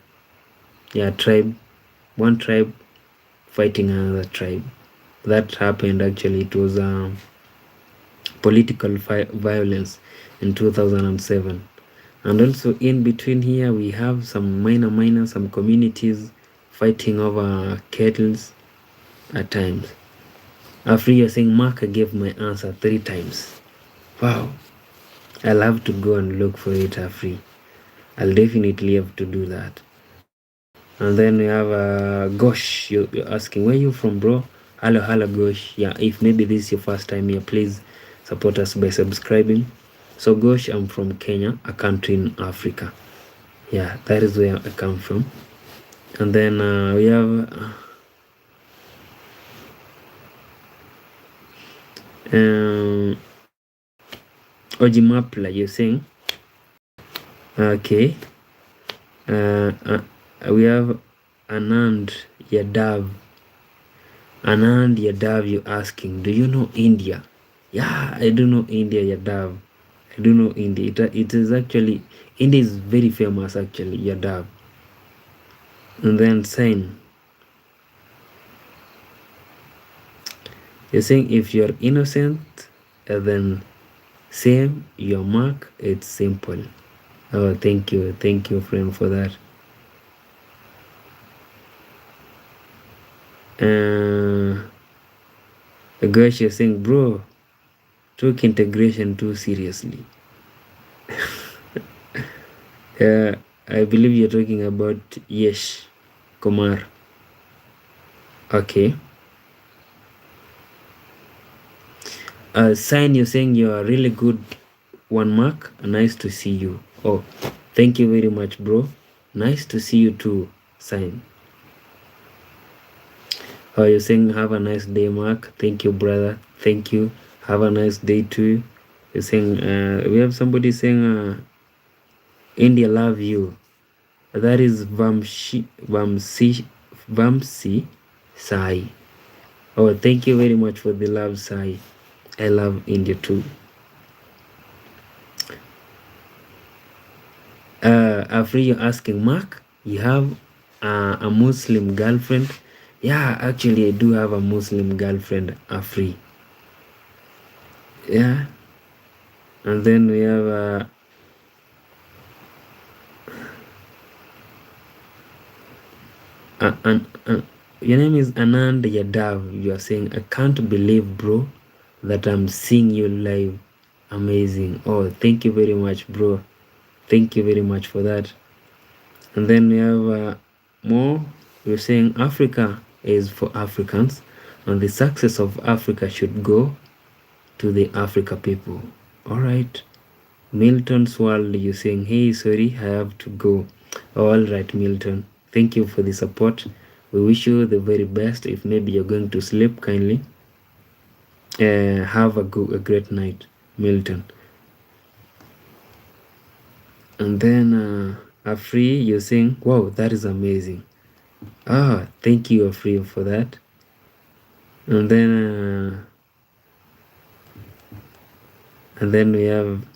Yeah, one tribe fighting another tribe. That happened actually. It was political violence in 2007. And also in between here, we have some some communities fighting over kettles at times. After you're saying, Mark, I gave my answer 3 times. Wow. I'll have to go and look for it, Afri. I'll definitely have to do that. And then we have Gosh, you're asking, where you from, bro? Hello, Gosh. Yeah, if maybe this is your first time here, please support us by subscribing. So Gosh, I'm from Kenya, a country in Africa. Yeah, that is where I come from. And then we have Ojimapla, you're saying? Okay. We have Anand Yadav. Anand Yadav, you asking, do you know India? Yeah, I do know India, Yadav. I do know India. It is actually, India is very famous actually, Yadav. And then saying, you're saying if you're innocent, then same your mark, it's simple. Oh, thank you, friend, for that. Gosh, you're saying, bro, took integration too seriously. I believe you're talking about Yesh Kumar. Okay. Sign, you're saying you're really good. 1 mark. Nice to see you. Oh, thank you very much, bro. Nice to see you too, Sign. Oh, you're saying have a nice day, Mark. Thank you, brother. Thank you. Have a nice day too. You're saying we have somebody saying India love you. That is Vamsi Sai. Oh, thank you very much for the love, Sai. I love India too. Afri, you're asking, Mark, you have a Muslim girlfriend? Yeah, actually, I do have a Muslim girlfriend, Afri. Yeah. And then we have your name is Anand Yadav. You are saying, I can't believe, bro, that I'm seeing you live. Amazing. Oh, thank you very much, bro. Thank you very much for that. And then we have more. We're saying Africa is for Africans, and the success of Africa should go to the Africa people. All right. Milton's World, you're saying, hey, sorry, I have to go. All right, Milton. Thank you for the support. We wish you the very best. If maybe you're going to sleep, kindly have a great night, Milton. And then Afri, you're saying, wow, that is amazing. Ah, thank you, Afri, for that. And then we have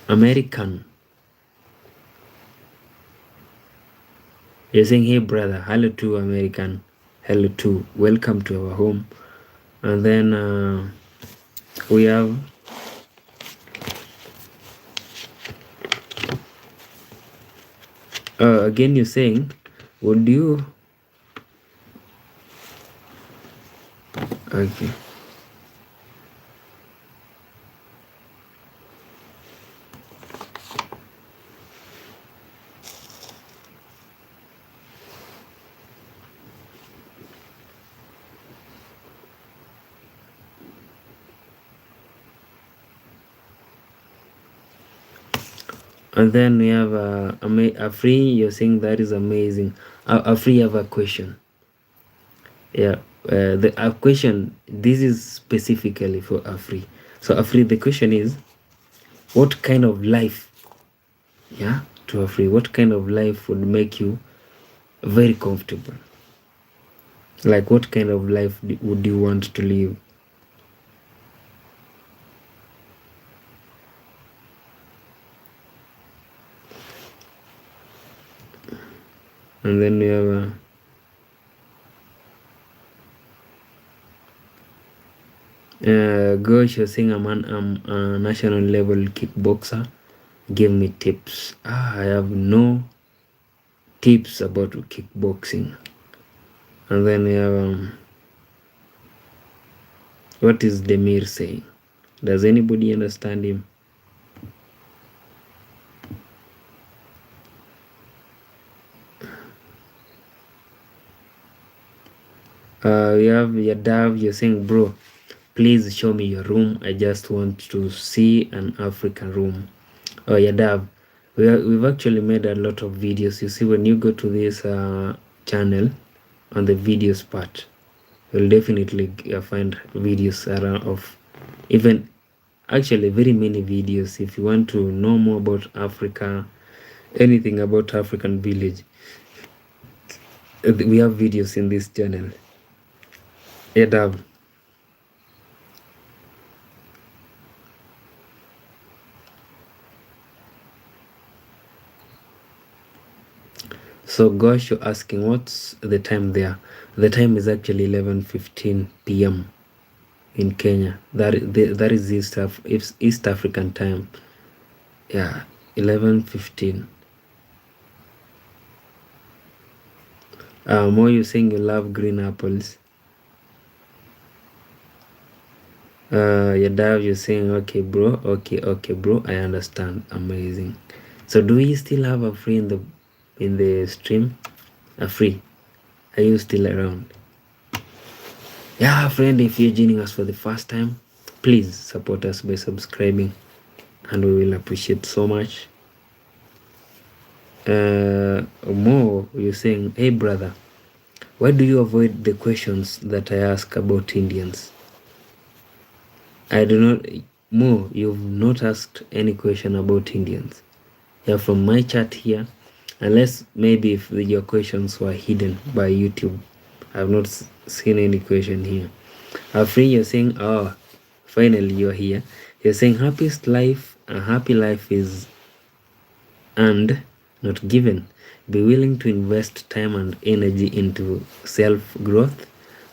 American. You're saying, hey, brother, hello to American. Hello to, welcome to our home. And then we have again, you're saying, would you, okay. And then we have Afri, you're saying that is amazing. Afri, have a question. Yeah, the question, this is specifically for Afri. So Afri, the question is, what kind of life, yeah, to Afri, what kind of life would make you very comfortable? Like, what kind of life would you want to live? And then we have Gosh, you're saying I'm a national level kickboxer. Give me tips. I have no tips about kickboxing. And then we have what is Demir saying? Does anybody understand him? We have Yadav, you're saying, bro, please show me your room. I just want to see an African room. Oh, Yadav, we've actually made a lot of videos. You see, when you go to this channel, on the videos part, you'll definitely find videos around of even actually very many videos. If you want to know more about Africa, anything about African village, we have videos in this channel. Yadav. So Gosh, you're asking what's the time there? The time is actually 11:15 p.m. in Kenya. That is East African time. Yeah, 11:15. More, you saying you love green apples. Yadav, you're saying okay, bro. Okay, bro. I understand. Amazing. So do we still have a free in the stream? A free? Are you still around? Yeah, friend, if you're joining us for the first time, please support us by subscribing, and we will appreciate so much. More, you're saying, hey brother, why do you avoid the questions that I ask about Indians? I do not. More, you've not asked any question about Indians. Yeah, from my chat here, unless maybe if your questions were hidden by YouTube. I've not seen any question here. Afri, you're saying, finally you're here. You're saying happy life is and not given. Be willing to invest time and energy into self growth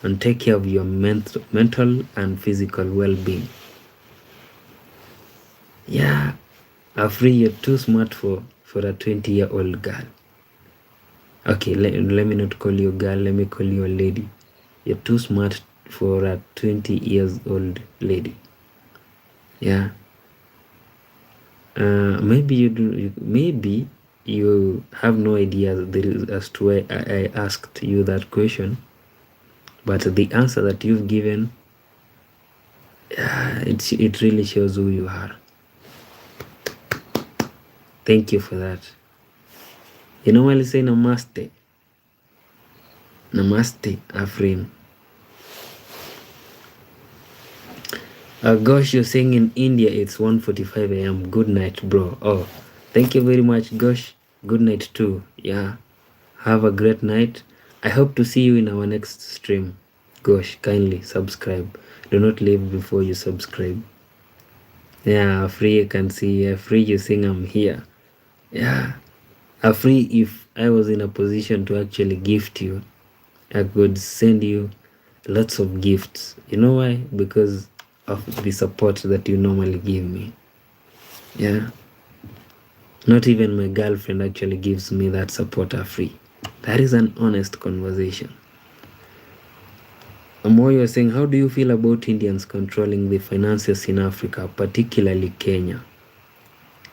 and take care of your mental and physical well being. Yeah, Afri, you're too smart for a 20-year-old girl. Okay, let me not call you a girl, let me call you a lady. You're too smart for a 20 years old lady. Yeah. Maybe you do. Maybe you have no idea as to why I asked you that question, but the answer that you've given, it really shows who you are. Thank you for that. You normally say namaste. Namaste, Afrin. Gosh, you're saying in India it's 1:45 a.m. Good night, bro. Oh, thank you very much, Gosh. Good night too. Yeah. Have a great night. I hope to see you in our next stream. Gosh, kindly subscribe. Do not leave before you subscribe. Yeah, Free, I can see. Free, you sing I'm here. Yeah. Free, if I was in a position to actually gift you, I could send you lots of gifts. You know why? Because of the support that you normally give me. Yeah. Not even my girlfriend actually gives me that support free. That is an honest conversation. Amoyo was saying, how do you feel about Indians controlling the finances in Africa, particularly Kenya?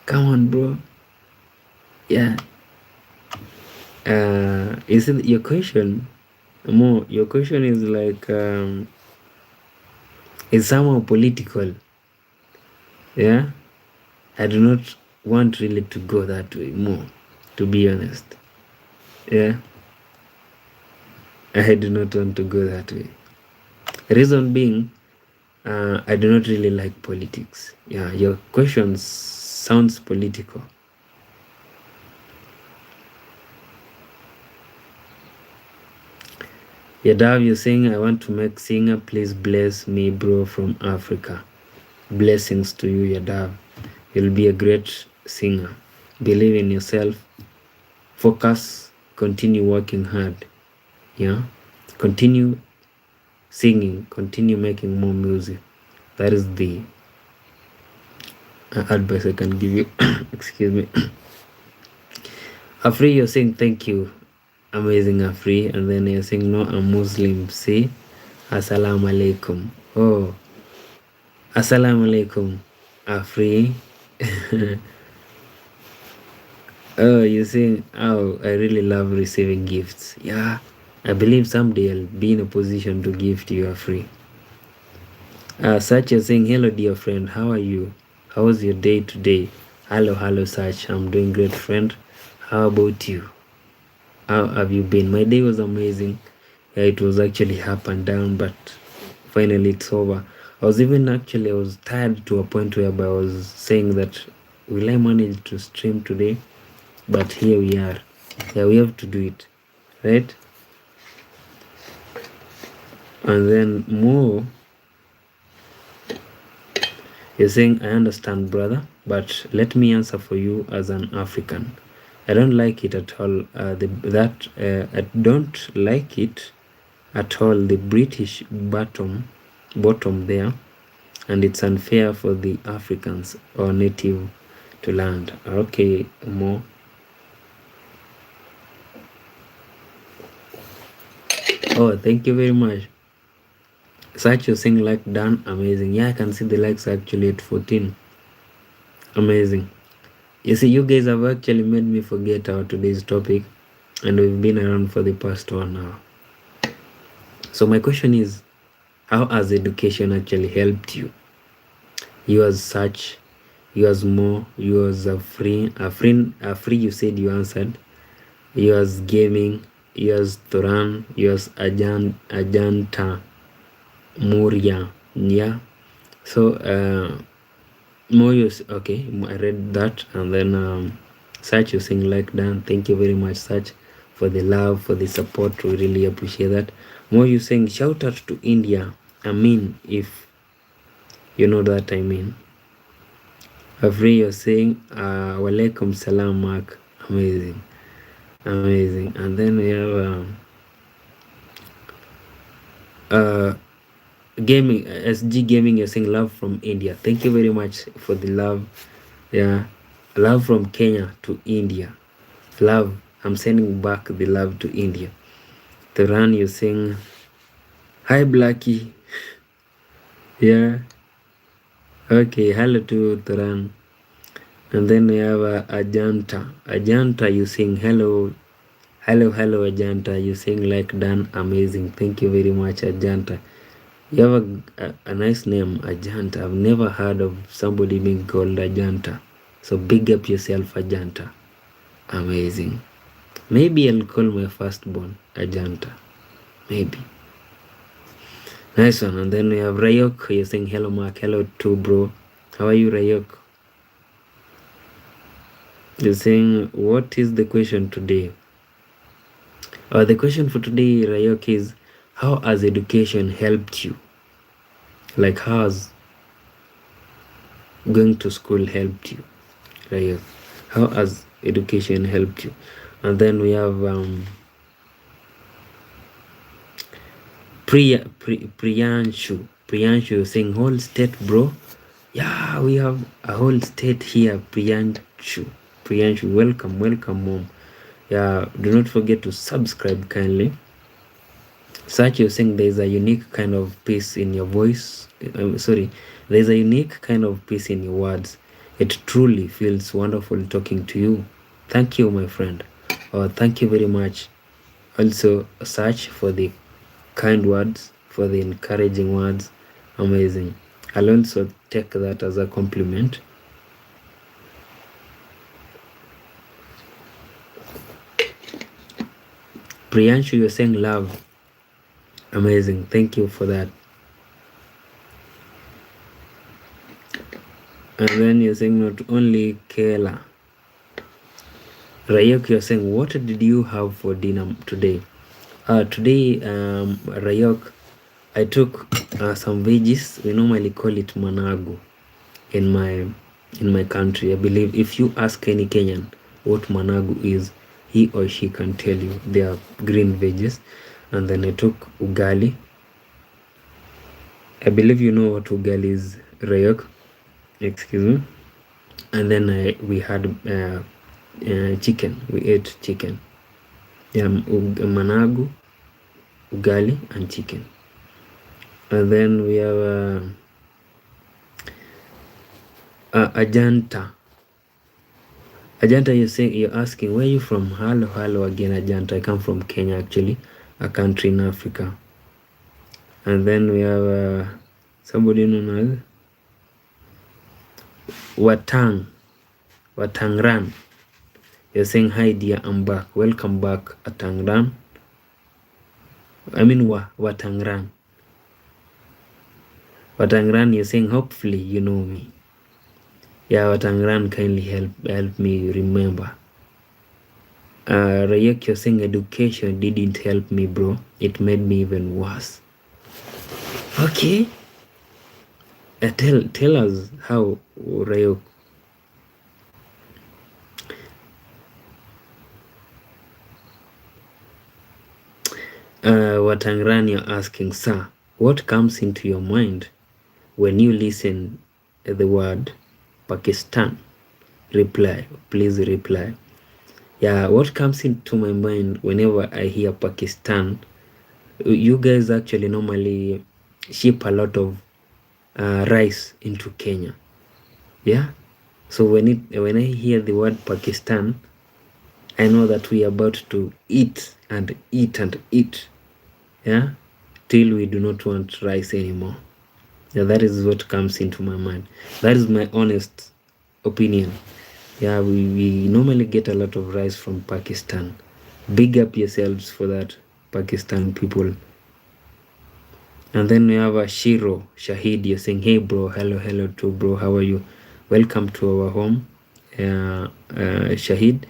Come on, bro. Yeah. Is it your question? Mo, your question is like, is somehow political. Yeah. I do not want really to go that way more, to be honest. Yeah. I do not want to go that way. Reason being, I do not really like politics. Yeah, your question sounds political. Yadav, you're saying, I want to make singer. Please bless me, bro, from Africa. Blessings to you, Yadav. You'll be a great singer. Believe in yourself. Focus. Continue working hard. Yeah. Continue singing. Continue making more music. That is the advice I can give you. Excuse me. Afri, you're saying thank you. Amazing, Afri. And then you're saying no, I'm Muslim. Say assalamu alaikum. Oh, assalamu alaikum, Afri. Oh, you're saying, oh, I really love receiving gifts. Yeah, I believe someday I'll be in a position to gift you Afri. Sach, you're saying, hello, dear friend. How are you? How was your day today? Hello, Sach. I'm doing great, friend. How about you? How have you been? My day was amazing. Yeah, it was actually up and down, but finally it's over. I was tired to a point whereby I was saying that, will I manage to stream today? But here we are. Yeah, we have to do it, right? And then more, you're saying, I understand, brother, but let me answer for you as an African. I don't like it at all. I don't like it at all. The British bottom there, and it's unfair for the Africans or native to land. Okay, more. Oh, thank you very much. Such you saying like done, amazing. Yeah, I can see the likes actually at 14. Amazing. You see, you guys have actually made me forget our today's topic, and we've been around for the past 1 hour. So my question is, how has education actually helped you? You as Such, you as Mo, you as Free, you said you answered. You as Gaming, you as Turan, you as Ajanta Muria. Yeah. So Moyos, okay, I read that. And then Such you saying like Dan. Thank you very much, Such, for the love, for the support. We really appreciate that. More you saying shout out to India. I mean, if you know that I mean. Afri, you're saying walaikum salam, Mark. Amazing, amazing. And then we have gaming, SG Gaming. You're saying love from India. Thank you very much for the love. Yeah, love from Kenya to India. Love. I'm sending back the love to India. Turan, you're saying hi, Blackie. Yeah. Okay. Hello to Turan. And then we have Ajanta. Ajanta, you sing hello. Hello, Ajanta. You sing like Dan. Amazing. Thank you very much, Ajanta. You have a nice name, Ajanta. I've never heard of somebody being called Ajanta. So big up yourself, Ajanta. Amazing. Maybe I'll call my firstborn Ajanta. Maybe. Nice one. And then we have Rayok. You're saying hello, Mark. Hello too, bro. How are you, Rayok? You're saying, what is the question today? The question for today, Rayok, is how has education helped you? Like, how has going to school helped you? Rayok, how has education helped you? And then we have Priyanshu. Priyanshu saying whole state, bro. Yeah, we have a whole state here. Priyanshu, welcome, mom. Yeah, do not forget to subscribe kindly. Such, you're saying there's a unique kind of peace in your voice. There's a unique kind of peace in your words. It truly feels wonderful talking to you. Thank you, my friend. Thank you very much. Also, Such, for the kind words, for the encouraging words. Amazing. I'll also take that as a compliment. Priyanshu, you're saying love. Amazing. Thank you for that. And then you're saying not only Kela. Rayok, you're saying, what did you have for dinner today? Today, Rayok, I took some veggies. We normally call it managu in my country. I believe if you ask any Kenyan what managu is, he or she can tell you. They are green veggies. And then I took ugali. I believe you know what ugali is, Rayok. Excuse me. And then we had chicken. We ate chicken. Yeah, managu, ugali, and chicken. And then we have Ajanta. Ajanta, you're asking, where are you from? Hello again, Ajanta. I come from Kenya, actually, a country in Africa. And then we have somebody known as Watangran. You're saying, hi dear, I'm back. Welcome back, Watangran. Watangran. Watangran, you're saying, hopefully you know me. Yeah, Watangran, kindly help me remember. Rayek, you're saying education didn't help me, bro. It made me even worse. Okay. Tell us how, Rayok. Watangran, you're asking, sir, what comes into your mind when you listen the word Pakistan? Reply, please reply. Yeah, what comes into my mind whenever I hear Pakistan? You guys actually normally ship a lot of rice into Kenya. Yeah, so when I hear the word Pakistan, I know that we are about to eat and eat and eat. Yeah, till we do not want rice anymore. Yeah, that is what comes into my mind. That is my honest opinion. Yeah, we normally get a lot of rice from Pakistan. Big up yourselves for that, Pakistan people. And then we have a Shiro Shahid. You're saying, hey bro, hello too, bro. How are you? Welcome to our home, Shahid.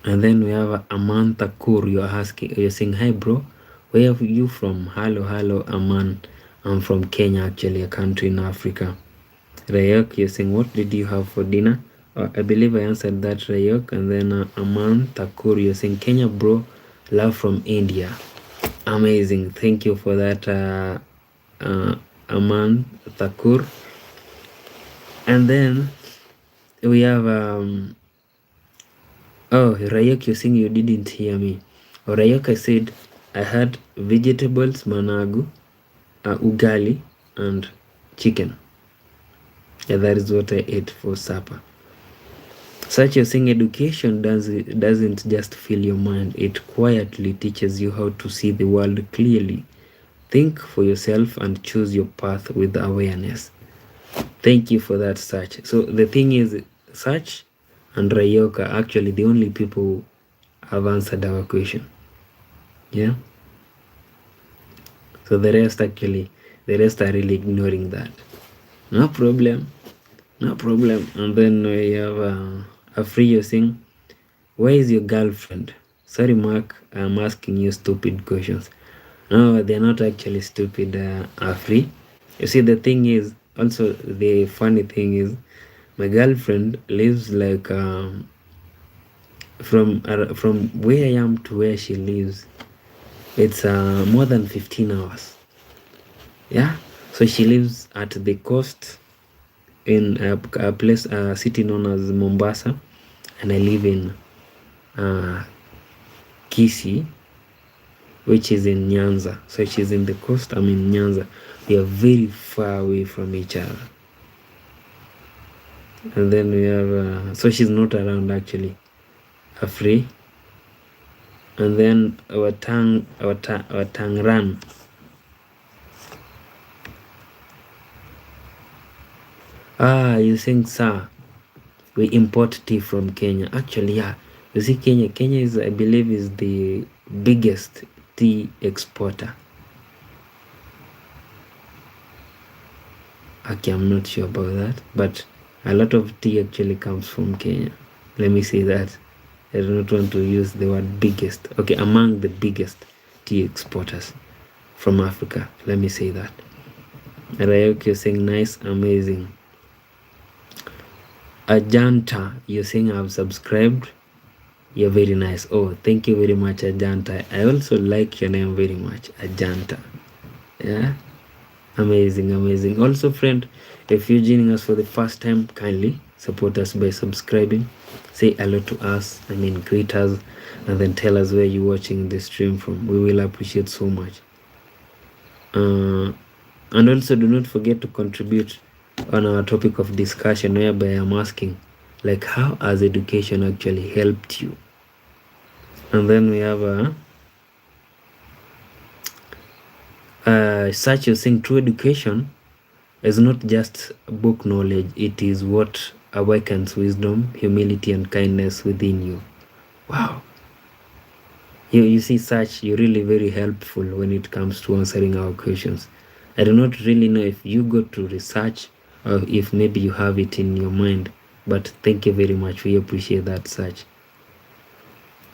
And then we have Aman Thakur. You're saying, hi bro, where are you from? Hello Aman. I'm from Kenya, actually, a country in Africa. Rayok, you're saying, what did you have for dinner? I believe I answered that, Rayok. And then Aman Thakur, you're saying, Kenya, bro, love from India. Amazing. Thank you for that, Aman Thakur. And then we have, Rayok, you're saying you didn't hear me. Rayok, I said, I had vegetables, managu, ugali, and chicken. Yeah, that is what I ate for supper. Such a thing, education doesn't just fill your mind, it quietly teaches you how to see the world clearly. Think for yourself and choose your path with awareness. Thank you for that, Sach. So the thing is, Sach and Rayok are actually the only people who have answered our question. Yeah. So the rest are really ignoring that. No problem. No problem. And then we have a free thing. Where is your girlfriend? Sorry, Mark, I'm asking you stupid questions. No, they're not actually stupid, Afri. You see, the thing is, also the funny thing is, my girlfriend lives like from where I am to where she lives, it's more than 15 hours. Yeah, so she lives at the coast in a place, a city known as Mombasa, and I live in Kisii, which is in Nyanza. So she's in the coast, I'm in Nyanza. We are very far away from each other. And then we have, so she's not around actually, Afri. And then our Tangran. You think, sir, we import tea from Kenya. Actually, yeah. You see, Kenya is, I believe, is the biggest tea exporter. Okay, I'm not sure about that, but a lot of tea actually comes from Kenya. Let me say that. I do not want to use the word biggest. Okay, among the biggest tea exporters from Africa. Let me say that. Rayok, you're saying nice, amazing. Ajanta, you're saying I've subscribed. You're very nice. Oh, thank you very much, Ajanta. I also like your name very much, Ajanta. Yeah, amazing. Also, friend, if you're joining us for the first time, kindly support us by subscribing. Say hello to us, greet us, and then tell us where you're watching the stream from. We will appreciate so much. And also, do not forget to contribute on our topic of discussion, whereby I'm asking, like, how has education actually helped you? And then we have such a thing. True education is not just book knowledge, it is what awakens wisdom, humility, and kindness within you. Wow. You see, Such, you're really very helpful when it comes to answering our questions. I do not really know if you go to research or if maybe you have it in your mind, but thank you very much. We appreciate that, Such.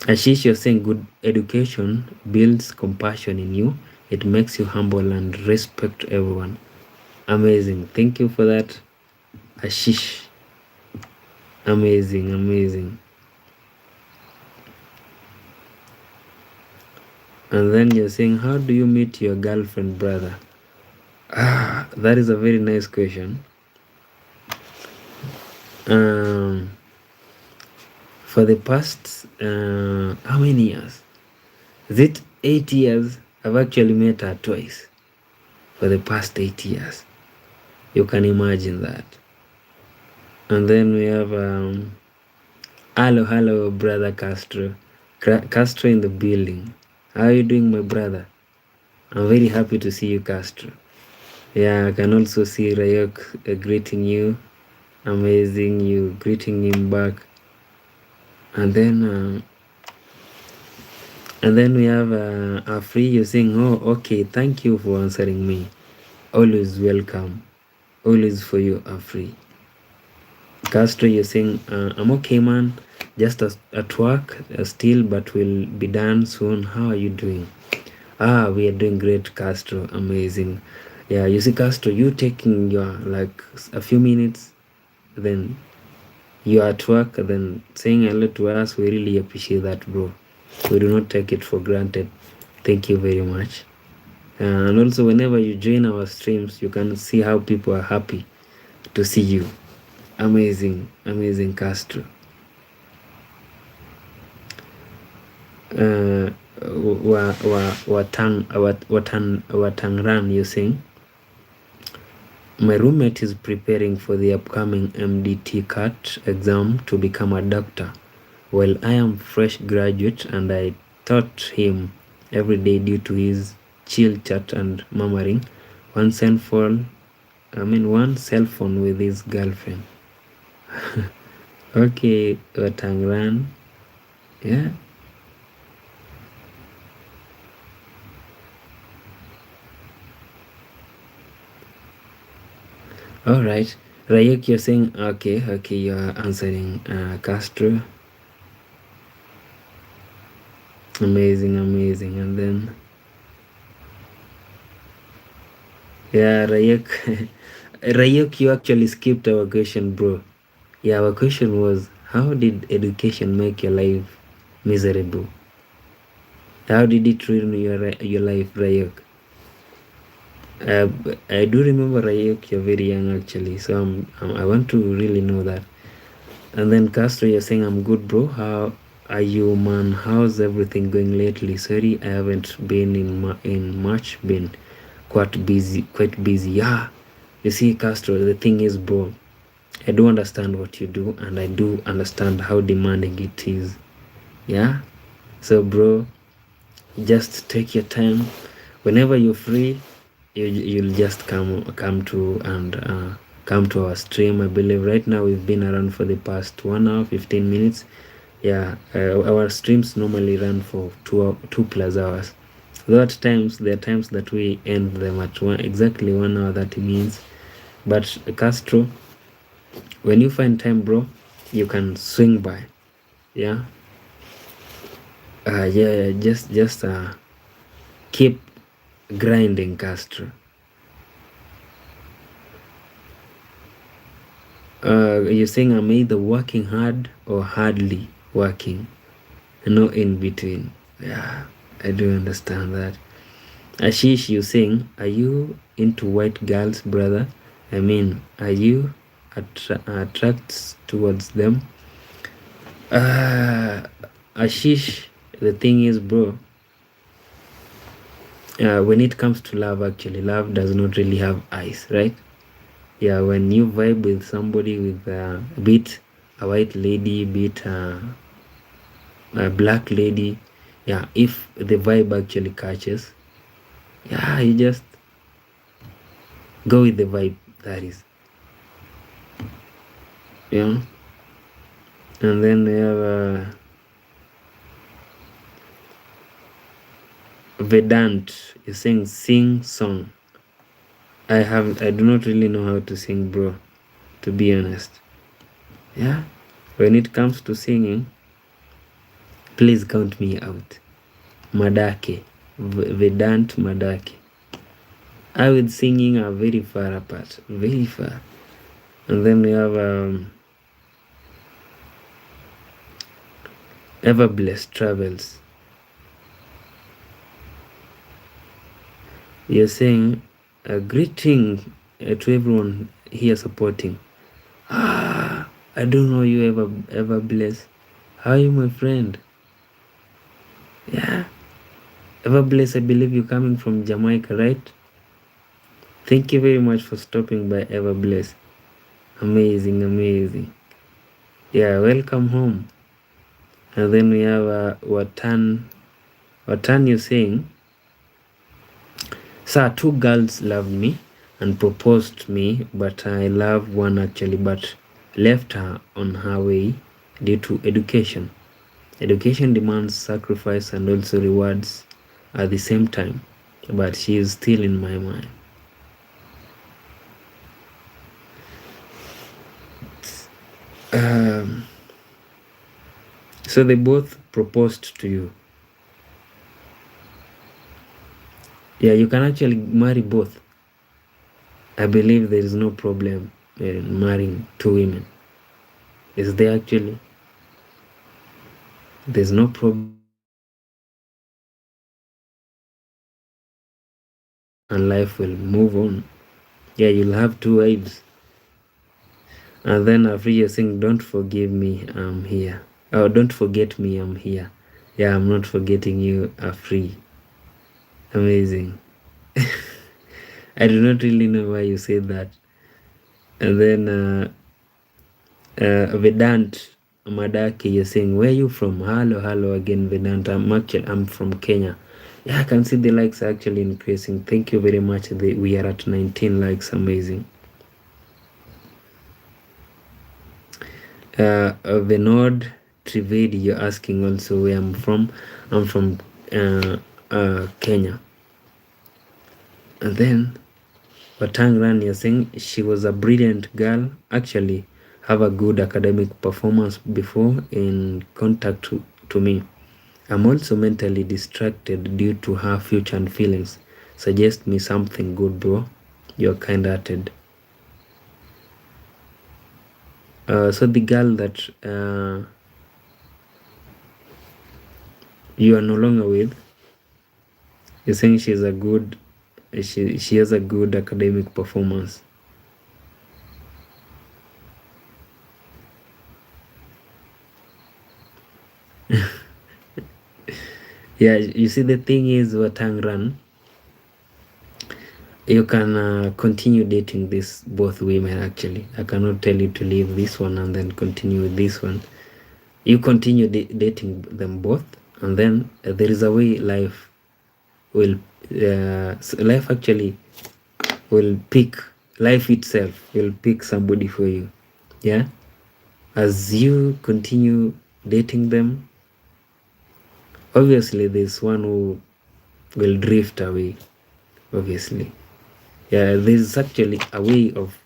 Ashish, you're saying good education builds compassion in you. It makes you humble and respect everyone. Amazing. Thank you for that, Ashish. Amazing. And then you're saying, how do you meet your girlfriend, brother? That is a very nice question. For the past, how many years? Is it 8 years? I've actually met her twice. For the past 8 years. You can imagine that. And then we have, hello, brother Castro. Castro in the building. How are you doing, my brother? I'm very happy to see you, Castro. Yeah, I can also see Rayok greeting you. Amazing, you greeting him back. And then we have Afri, you saying, oh, okay, thank you for answering me. Always welcome. Always for you, Afri. Castro, you're saying, I'm okay, man. Just at work still, but will be done soon. How are you doing? We are doing great, Castro. Amazing. Yeah, you see, Castro, you taking your like a few minutes, then you are at work, then saying hello to us. We really appreciate that, bro. We do not take it for granted. Thank you very much. And also, whenever you join our streams, you can see how people are happy to see you. Amazing, amazing, Castro. Watangran, you sing. My roommate is preparing for the upcoming MDT CAT exam to become a doctor, while I am fresh graduate and I taught him every day due to his chill chat and murmuring one cell phone with his girlfriend. Okay, Watangran. Yeah. All right. Rayek, you're saying, okay, you're answering Castro. Amazing. And then, yeah, Rayek, Rayek, you actually skipped our question, bro. Yeah, our question was, how did education make your life miserable? How did it ruin your life, Rayek? I do remember, Rayek, you're very young actually, so I want to really know that. And then Castro, you're saying, I'm good, bro. How are you, man? How's everything going lately? Sorry, I haven't been in much. Been quite busy. Yeah, you see, Castro. The thing is, bro, I do understand what you do, and I do understand how demanding it is. Yeah. So, bro, just take your time. Whenever you're free, you'll just come to and come to our stream. I believe right now we've been around for the past 1 hour 15 minutes. Yeah, our streams normally run for 2+ hours. Though at times there are times that we end them at exactly 1 hour 30 minutes. But Castro, when you find time, bro, you can swing by. Yeah. Just keep grinding, Castro. You're saying I'm either working hard or hardly working, no in between. Yeah, I do understand that. Ashish, you saying, are you into white girls, brother? I mean, are you attracts towards them? Ashish, the thing is, bro, when it comes to love, actually, love does not really have eyes, right? Yeah, when you vibe with somebody with be it a white lady, be it a black lady, yeah, if the vibe actually catches, yeah, you just go with the vibe, that is. Yeah. And then we have Vedant is saying sing song. I do not really know how to sing, bro, to be honest. Yeah. When it comes to singing, please count me out. Madake. Vedant Madake. I with singing are very far apart. Very far. And then we have Ever Blessed Travels. You're saying a greeting to everyone here supporting. I don't know you ever bless. How are you, my friend? Yeah. Ever bless, I believe you're coming from Jamaica, right? Thank you very much for stopping by, Ever bless. Amazing. Yeah, welcome home. And then we have Watan, you're saying, sir, 2 girls loved me and proposed me, but I love one actually, but left her on her way due to education. Education demands sacrifice and also rewards at the same time, but she is still in my mind. So they both proposed to you. Yeah, you can actually marry both. I believe there is no problem in marrying two women. Is there actually? There's no problem in marrying two women. And life will move on. Yeah, you'll have two wives. And then after you sing, don't forgive me, I'm here. Oh, don't forget me, I'm here. Yeah, I'm not forgetting you, free. Amazing. I do not really know why you said that. And then Vedant Madaki, you're saying, where are you from? Hello again, Vedant. I'm from Kenya. Yeah, I can see the likes are actually increasing. Thank you very much. We are at 19 likes. Amazing. Vinod Trivedi, you're asking also where I'm from. I'm from Kenya. And then Watangran, you're saying she was a brilliant girl. Actually, have a good academic performance before in contact to me. I'm also mentally distracted due to her future and feelings. Suggest me something good, bro. You're kind-hearted. So the girl that you are no longer with, you're saying she's a good, she has a good academic performance. Yeah, you see, the thing is, Watangran, you can continue dating this both women. Actually, I cannot tell you to leave this one and then continue with this one. You continue dating them both, and then there is a way life will life actually will pick, life itself will pick somebody for you. Yeah, as you continue dating them, obviously there's one who will drift away, obviously. Yeah, there's actually a way of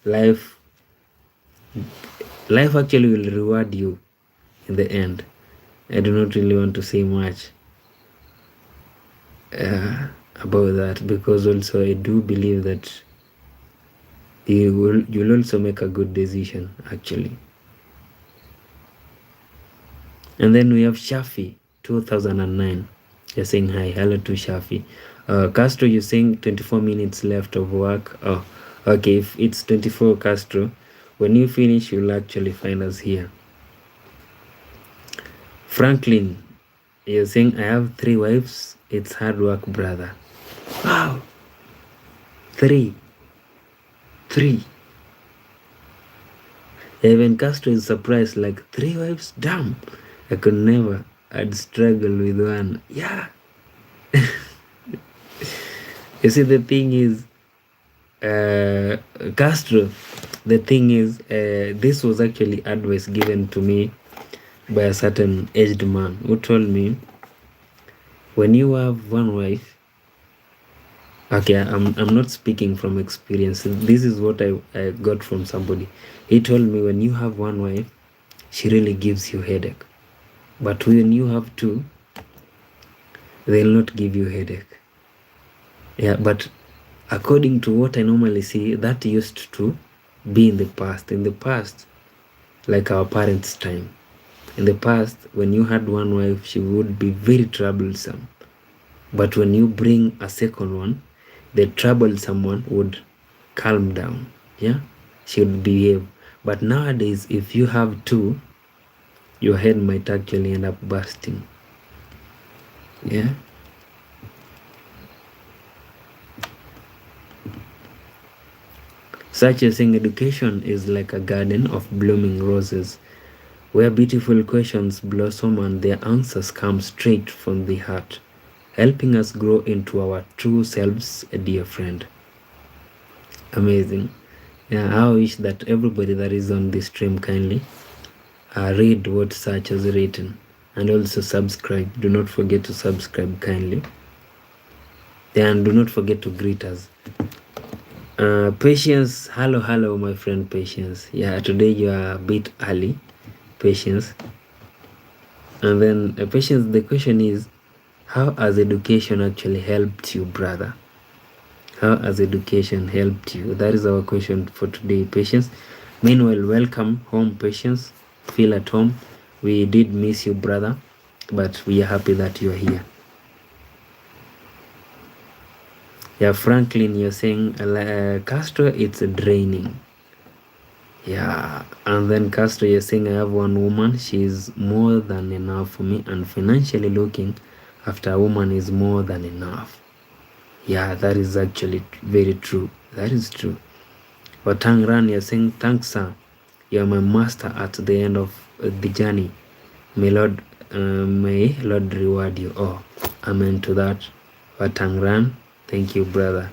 life actually will reward you in the end. I do not really want to say much about that, because also I do believe that you'll also make a good decision actually. And then we have Shafi 2009. You're saying hi. Hello to Shafi. Castro, you're saying 24 minutes left of work. Oh, okay. If it's 24, Castro, when you finish, you'll actually find us here. Franklin, you're saying I have 3 wives. It's hard work, brother. Wow. 3. Even Castro is surprised, like 3 wives? Damn. I could never. I'd struggle with one. Yeah. You see, the thing is, Castro, the thing is, this was actually advice given to me by a certain aged man who told me, when you have one wife, okay, I'm not speaking from experience. This is what I got from somebody. He told me, when you have one wife, she really gives you headache. But when you have 2, they'll not give you headache. Yeah, but according to what I normally see, that used to be in the past. In the past, like our parents' time. In the past, when you had one wife, she would be very troublesome. But when you bring a second one, the troublesome one would calm down. Yeah, she would behave. But nowadays, if you have 2, your head might actually end up bursting. Yeah. Such a thing, education is like a garden of blooming roses, where beautiful questions blossom and their answers come straight from the heart, helping us grow into our true selves, a dear friend. Amazing. Yeah, I wish that everybody that is on this stream kindly read what Search has written, and also subscribe. Do not forget to subscribe kindly. And do not forget to greet us. Patience, hello my friend Patience. Yeah, today you are a bit early, Patience. And then Patience, the question is, how has education actually helped you, brother? How has education helped you? That is our question for today, Patience. Meanwhile, welcome home, Patience. Feel at home. We did miss you, brother, but we are happy that you are here. Yeah, Franklin, you're saying Castro, it's draining. Yeah, and then Castro, you're saying I have one woman. She's more than enough for me, and financially looking after a woman is more than enough. Yeah, that is actually very true. That is true. But Tangran, you're saying, thanks, sir. You're my master at the end of the journey. May Lord reward you. Oh, amen to that. But Tangran, thank you, brother.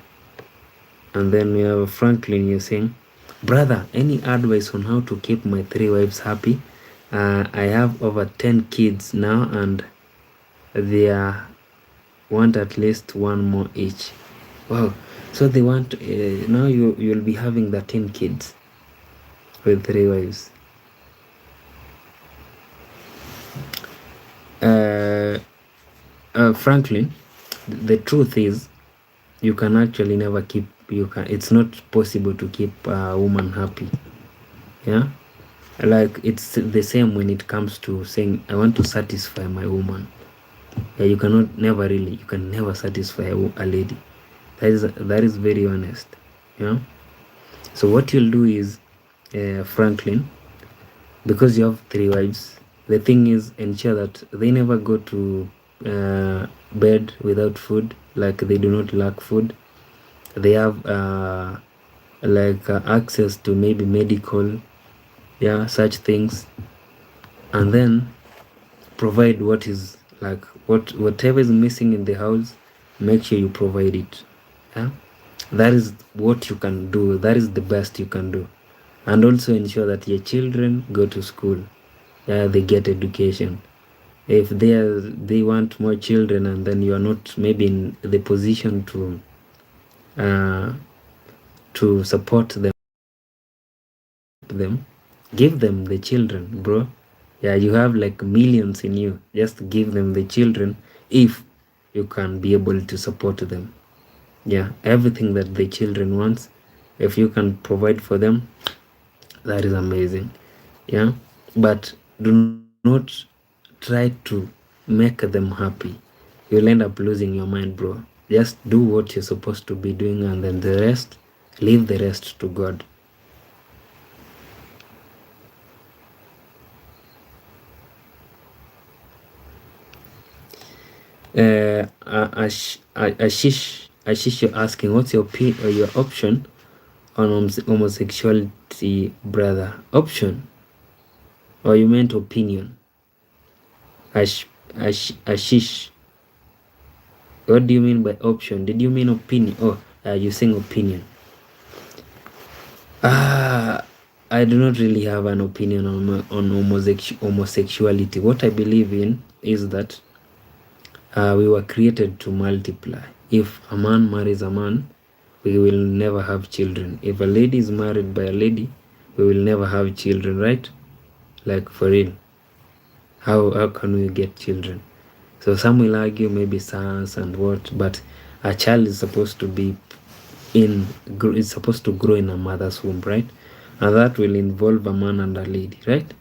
And then we have Franklin, you're saying, brother, any advice on how to keep my 3 wives happy? I have over 10 kids now, and they want at least 1 more each. Wow. So they want, now you'll be having the 10 kids with 3 wives. Franklin, the truth is, you can actually never keep, it's not possible to keep a woman happy. Yeah, like it's the same when it comes to saying I want to satisfy my woman. Yeah, you can never satisfy a lady. That is very honest. Yeah. So what you'll do is, Franklin, because you have 3 wives, the thing is, ensure that they never go to bed without food. Like they do not lack food. They have access to maybe medical, yeah, such things. And then provide what is like whatever is missing in the house, make sure you provide it. Yeah, that is what you can do. That is the best you can do. And also ensure that your children go to school. Yeah, they get education. If they want more children, and then you are not maybe in the position to support them, give them the children, bro. Yeah, you have like millions in you. Just give them the children if you can be able to support them. Yeah, everything that the children wants, if you can provide for them, that is amazing. Yeah, but do not try to make them happy. You'll end up losing your mind, bro. Just do what you're supposed to be doing, and then the rest, leave the rest to God. Ashish, you're asking, what's your option on homosexuality, brother? Option, or you meant opinion? Ashish, what do you mean by option? Did you mean opinion? Oh, you're saying opinion. I do not really have an opinion on homosexuality. What I believe in is that we were created to multiply. If a man marries a man, we will never have children. If a lady is married by a lady, we will never have children, right? Like, for real. How can we get children? So some will argue maybe sons and what, but a child is supposed to be supposed to grow in a mother's womb, right? And that will involve a man and a lady, right?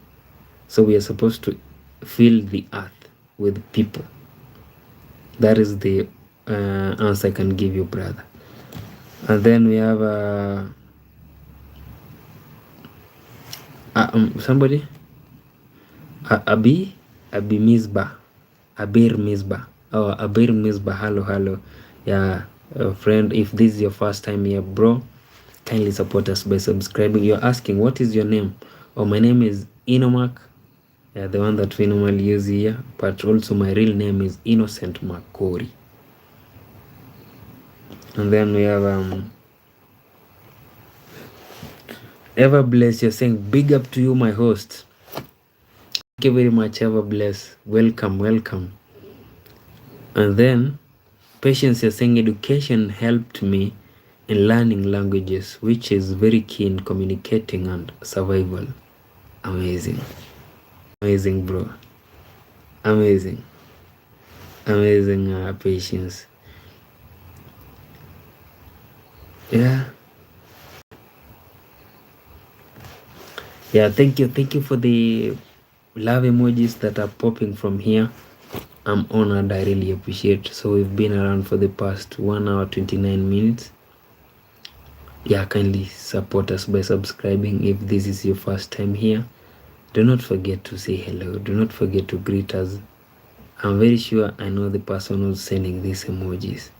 So we are supposed to fill the earth with people. That is the answer I can give you, brother. And then we have somebody, Abi Misbah, Abir Misbah. Oh, Abir Misbah. Hello. Yeah, friend, if this is your first time here, bro, kindly support us by subscribing. You're asking, what is your name? Oh, my name is Inomak. Yeah, the one that we normally use here, but also my real name is Innocent Makori. And then we have Ever Bless. You're saying, big up to you, my host. Thank you very much, Ever Bless. Welcome. And then Patience, you're saying, education helped me in learning languages, which is very key in communicating and survival. Amazing, bro. Amazing, Patience. Yeah. Yeah, thank you for the love emojis that are popping from here. I'm honored. I really appreciate. So we've been around for the past 1 hour 29 minutes. Yeah, kindly support us by subscribing. If this is your first time here, do not forget to say hello. Do not forget to greet us. I'm very sure I know the person who's sending these emojis.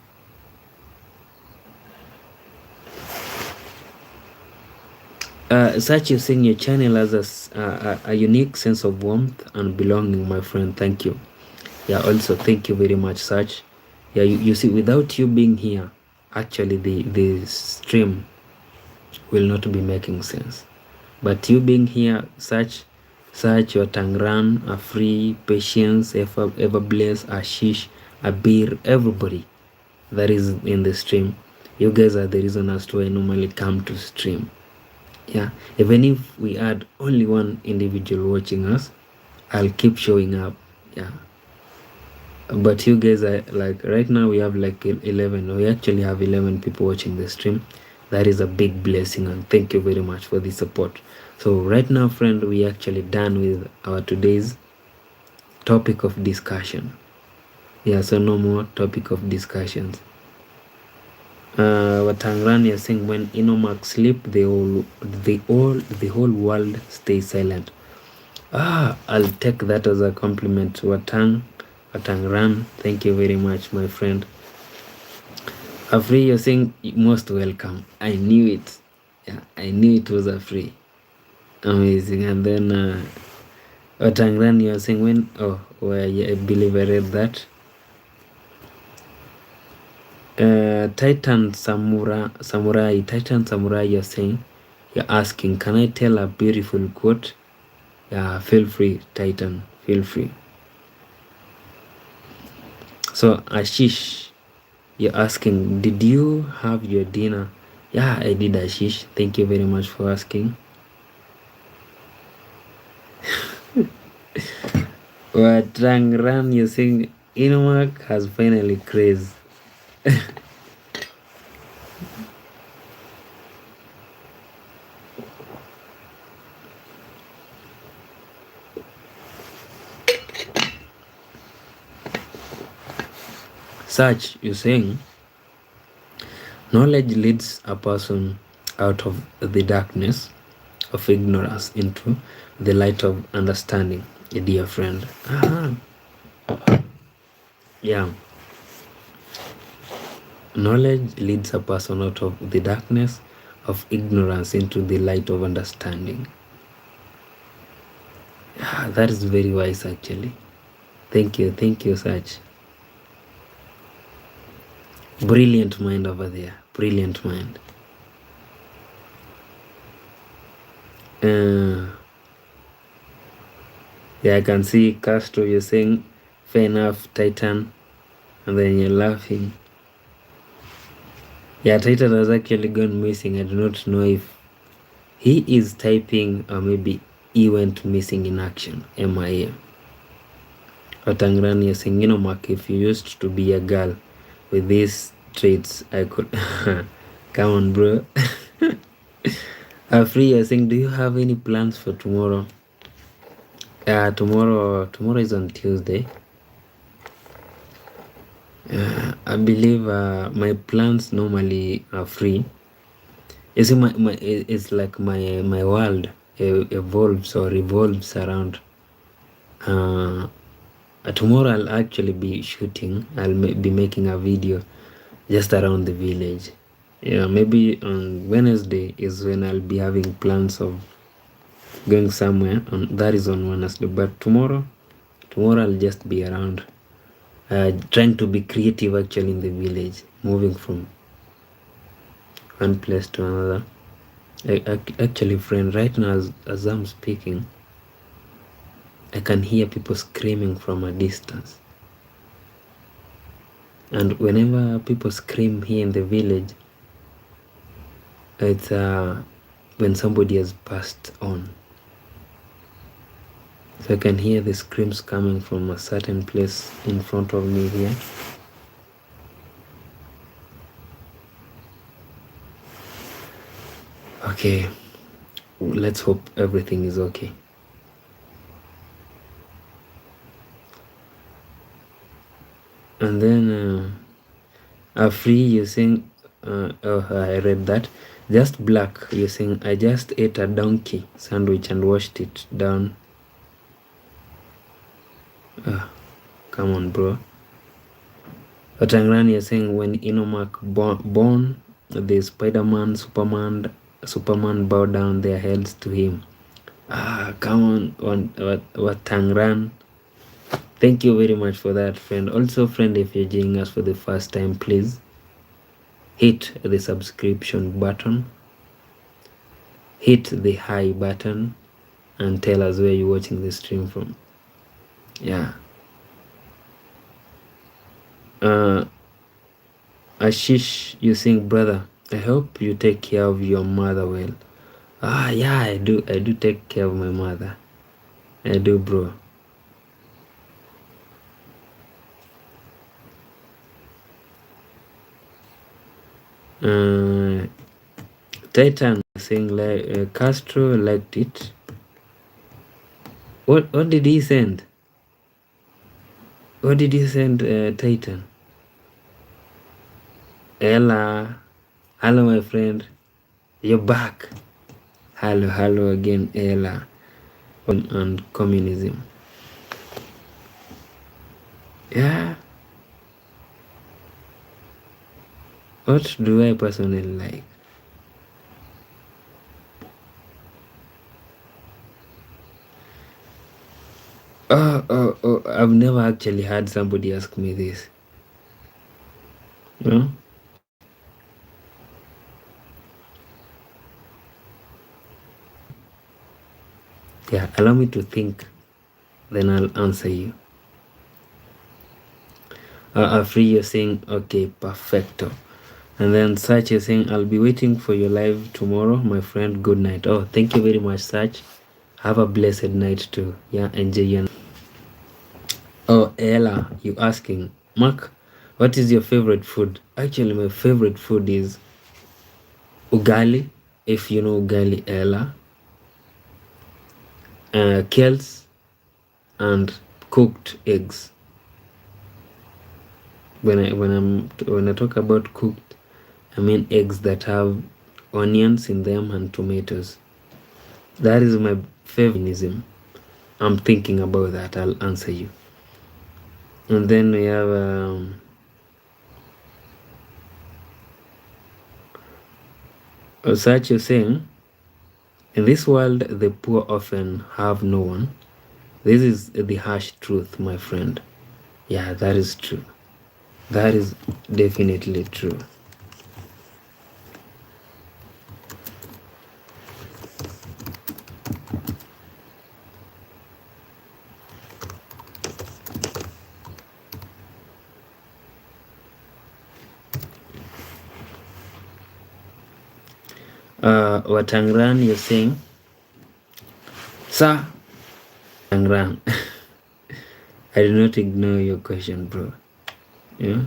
Such you saying your channel has a unique sense of warmth and belonging, my friend. Thank you. Yeah, also thank you very much, Such. Yeah, you see, without you being here, actually the stream will not be making sense. But you being here, Such your Tangran, a free, patience, ever bless, Ashish, Abir, everybody that is in the stream. You guys are the reason as to I normally come to stream. Yeah, even if we add only one individual watching us, I'll keep showing up. Yeah, but you guys are like, right now we have like 11. We actually have 11 people watching the stream. That is a big blessing, and thank you very much for the support. So right now, friend, we actually done with our today's topic of discussion. Yeah, so no more topic of discussions. Watangran is saying when Inomak sleep, the whole world stays silent. I'll take that as a compliment. Watangran, thank you very much, my friend. Afri, you're saying most welcome. I knew it. Yeah, I knew it was Afri. Amazing. And then Watangran, you're saying when? Yeah, I believe I read that. Titan Samurai, you're saying, you're asking, can I tell a beautiful quote? Yeah, feel free, Titan, feel free. So Ashish, you're asking, did you have your dinner? Yeah, I did, Ashish. Thank you very much for asking. Watangran, you're saying, Inomak has finally crazed. Such, you're saying, knowledge leads a person out of the darkness of ignorance into the light of understanding, a dear friend. Yeah. Knowledge leads a person out of the darkness of ignorance into the light of understanding. Yeah, that is very wise, actually. Thank you, Sach. Brilliant mind over there. Brilliant mind. Yeah, I can see Castro, you're saying, fair enough, Titan, and then you're laughing. Yeah, Titan has actually gone missing. I do not know if he is typing or maybe he went missing in action, MIA. Watangrani is saying, Mark, if you used to be a girl with these traits, I could... Come on, bro. Free, I think, do you have any plans for tomorrow? Tomorrow is on Tuesday. I believe my plans normally are free. You see, it's like my world evolves or revolves around. Tomorrow I'll actually be shooting. I'll be making a video just around the village. Yeah, maybe on Wednesday is when I'll be having plans of going somewhere. That is on Wednesday. But tomorrow I'll just be around, trying to be creative actually in the village, moving from one place to another. Actually, friend, right now as I'm speaking, I can hear people screaming from a distance. And whenever people scream here in the village, it's when somebody has passed on. So I can hear the screams coming from a certain place in front of me here. Okay, let's hope everything is okay. And then free, you're saying, oh, I read that. Just black, you're saying, I just ate a donkey sandwich and washed it down. Come on, bro. Watangran, you're saying, when Inomak born, the Spider-Man, Superman bow down their heads to him. Come on, Watangran. Thank you very much for that, friend. Also, friend, if you're joining us for the first time, please hit the subscription button, hit the hi button, and tell us where you're watching the stream from. Yeah. Ashish, you saying, brother, I hope you take care of your mother well. Yeah, I do take care of my mother. I do, bro. Titan saying, like, Castro liked it. What did he send? What did he send, Titan? Ella. Hello, my friend. You're back. Hello again, Ella. And communism. Yeah. What do I personally like? Oh, I've never actually had somebody ask me this. You know? Yeah, allow me to think, then I'll answer you. Free, you're saying, okay, perfecto. And then Sach is saying, I'll be waiting for your live tomorrow, my friend. Good night. Oh, thank you very much, Sach. Have a blessed night too. Yeah, enjoy your. Oh, Ella, you asking, Mark, what is your favorite food? Actually, my favorite food is ugali, if you know ugali, Ella. Kales and cooked eggs. When I talk about cooked, I mean eggs that have onions in them and tomatoes. That is my favorite. I'm thinking about that. I'll answer you. And then we have such a saying, in this world the poor often have no one. This is the harsh truth, my friend. Yeah, that is true. That is definitely true. Watangran, you're saying, sir, Watangran. I do not ignore your question, bro. Yeah.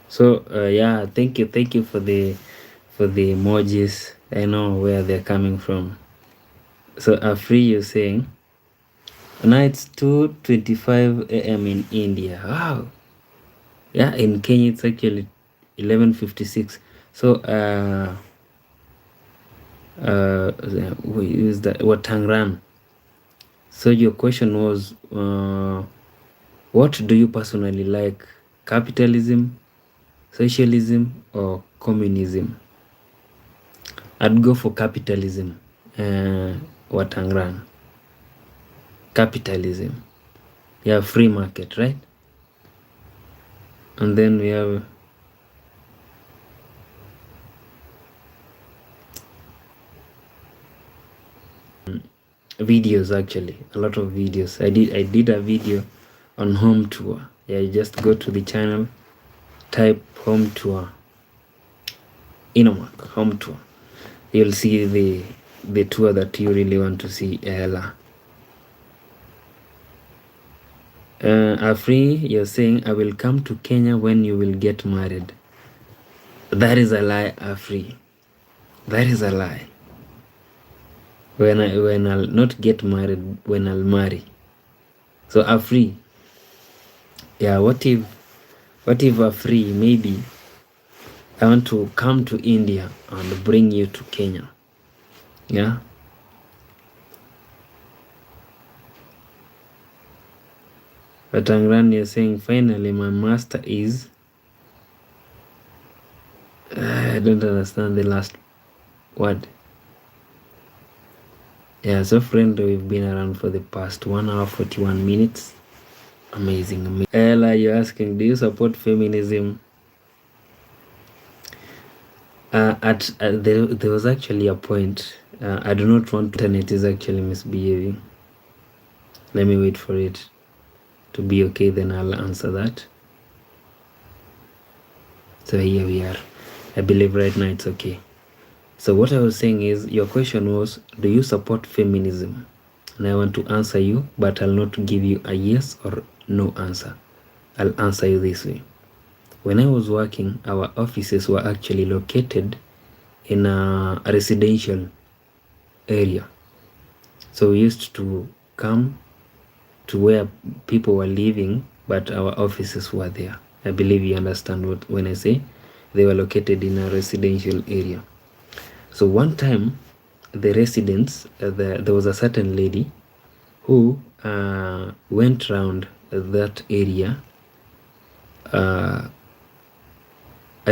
So yeah, thank you for the emojis. I know where they're coming from. So free, you're saying, now it's 2:25 a.m. in India. Wow. Yeah, in Kenya it's actually 11:56. So who is that? Watangran. So your question was, what do you personally like? Capitalism, socialism, or communism? I'd go for capitalism. Watangran. Capitalism. You have free market, right? And then we have videos, actually a lot of videos. I did a video on home tour. Yeah, you just go to the channel, type home tour, Inomark home tour. You'll see the tour that you really want to see. Ella. Afri, you're saying I will come to Kenya when you will get married. That is a lie, Afri. That is a lie. When I'll not get married, when I'll marry. So Afri, yeah, what if Afri, maybe I want to come to India and bring you to Kenya. Yeah. But Angran, you're saying finally my master is I don't understand the last word. Yeah, so friend, we've been around for the past 1 hour 41 minutes. Amazing. Ella, you're asking, do you support feminism? There was actually a point. I do not want to. Internet is actually misbehaving. Let me wait for it to be okay, then I'll answer that. So here we are. I believe right now it's okay. So what I was saying is, your question was, do you support feminism? And I want to answer you, but I'll not give you a yes or no answer. I'll answer you this way. When I was working, our offices were actually located in a residential area. So we used to come to where people were living, but our offices were there. I believe you understand what when I say they were located in a residential area. So one time, the residents, there was a certain lady who went around that area. I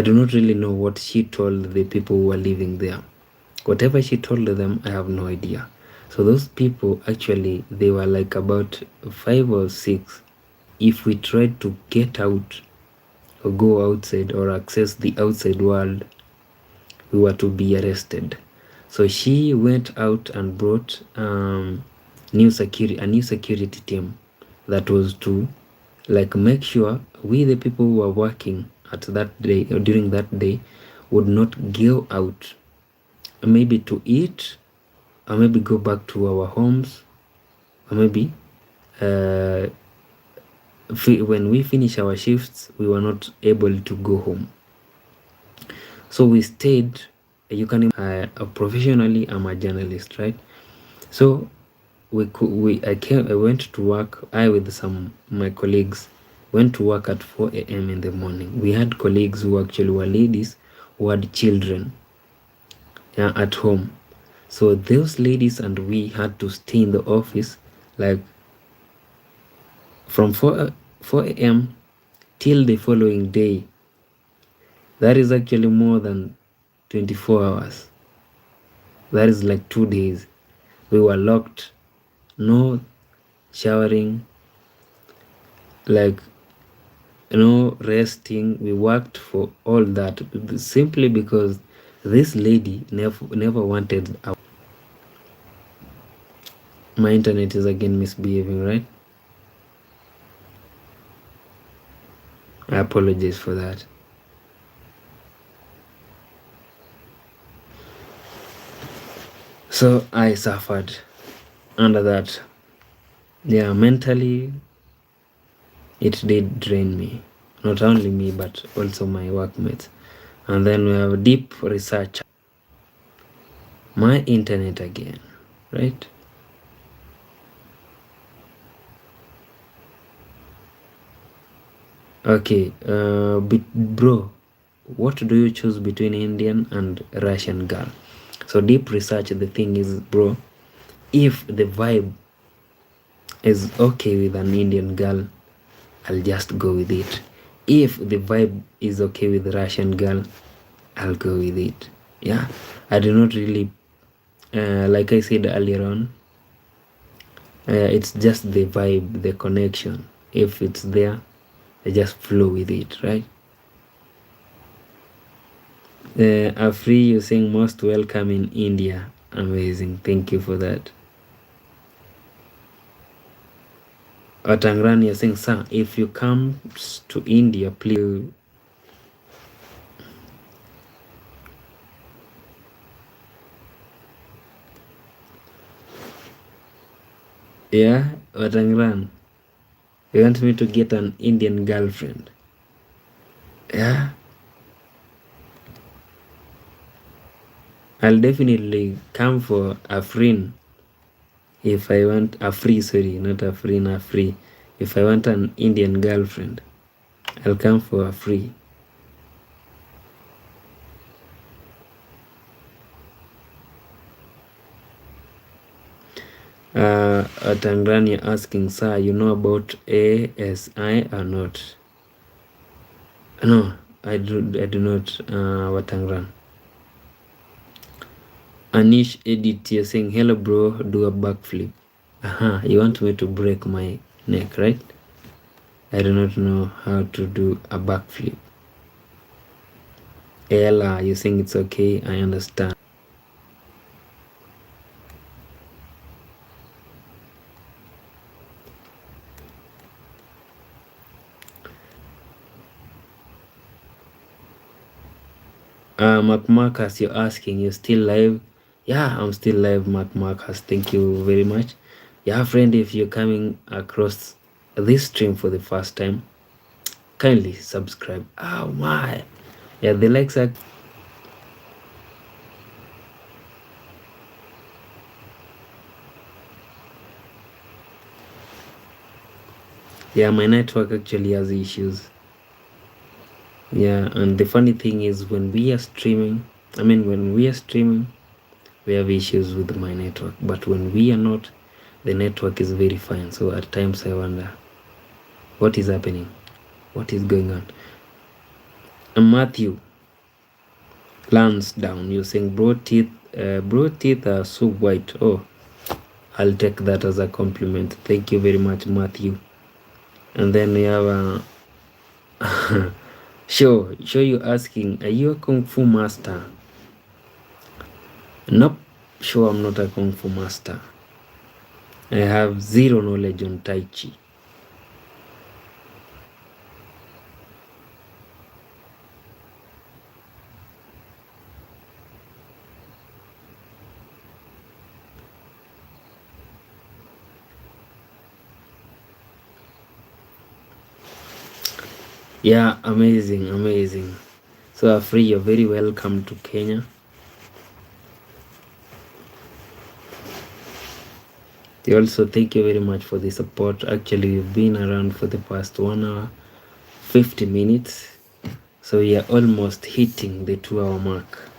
do not really know what she told the people who were living there. Whatever she told them, I have no idea. So those people, actually, they were like about 5 or 6. If we tried to get out or go outside or access the outside world, we were to be arrested. So she went out and brought a new security team that was to like make sure we, the people who were working at that day or during that day, would not go out, maybe to eat, or maybe go back to our homes, or maybe when we finish our shifts, we were not able to go home. So we stayed. You can professionally, I'm a journalist, right? So I went to work. I with some my colleagues went to work at 4 a.m. in the morning. We had colleagues who actually were ladies who had children at home. So those ladies and we had to stay in the office like from 4 a.m. till the following day. That is actually more than 24 hours. That is like 2 days. We were locked, no showering, like no resting. We worked for all that simply because this lady never wanted our... My internet is again misbehaving, right? I apologize for that. So I suffered under that. Yeah, mentally it did drain me. Not only me, but also my workmates. And then we have deep research. My internet again, right? Okay, bro, what do you choose between Indian and Russian girl? So deep research, the thing is, bro, if the vibe is okay with an Indian girl, I'll just go with it. If the vibe is okay with a Russian girl, I'll go with it. Yeah, I do not really, like I said earlier on, it's just the vibe, the connection. If it's there, I just flow with it, right? Afri, you're saying most welcome in India. Amazing. Thank you for that. Atangran, you're saying, sir, if you come to India, please. Yeah, Atangran, you want me to get an Indian girlfriend? Yeah, I'll definitely come for Afrin. If I want a free, sorry, not a free. If I want an Indian girlfriend, I'll come for a free. Tangrani asking, sir, you know about ASI or not? No, I do not, Watangran. Anish Edit, you're saying, hello bro, do a backflip. You want me to break my neck, right? I do not know how to do a backflip. Ella, you saying it's okay, I understand. Mark Marcus, you're asking, you're still live? Yeah, I'm still live, Mark Marcus. Thank you very much. Yeah, friend, if you're coming across this stream for the first time, kindly subscribe. Oh my. Yeah, the likes are... Yeah, my network actually has issues. Yeah, and the funny thing is when we are streaming, we have issues with my network. But when we are not, the network is very fine. So at times I wonder, what is happening? What is going on? And Matthew Lansdowne, you're saying bro teeth are so white. Oh, I'll take that as a compliment. Thank you very much, Matthew. And then we have sure you asking, are you a kung fu master? Nope, sure, I'm not a kung fu master. I have zero knowledge on Tai Chi. Yeah, amazing. So Afri, you're very welcome to Kenya. Also, thank you very much for the support. Actually, you've been around for the past 1 hour 50 minutes, so we are almost hitting the 2-hour mark.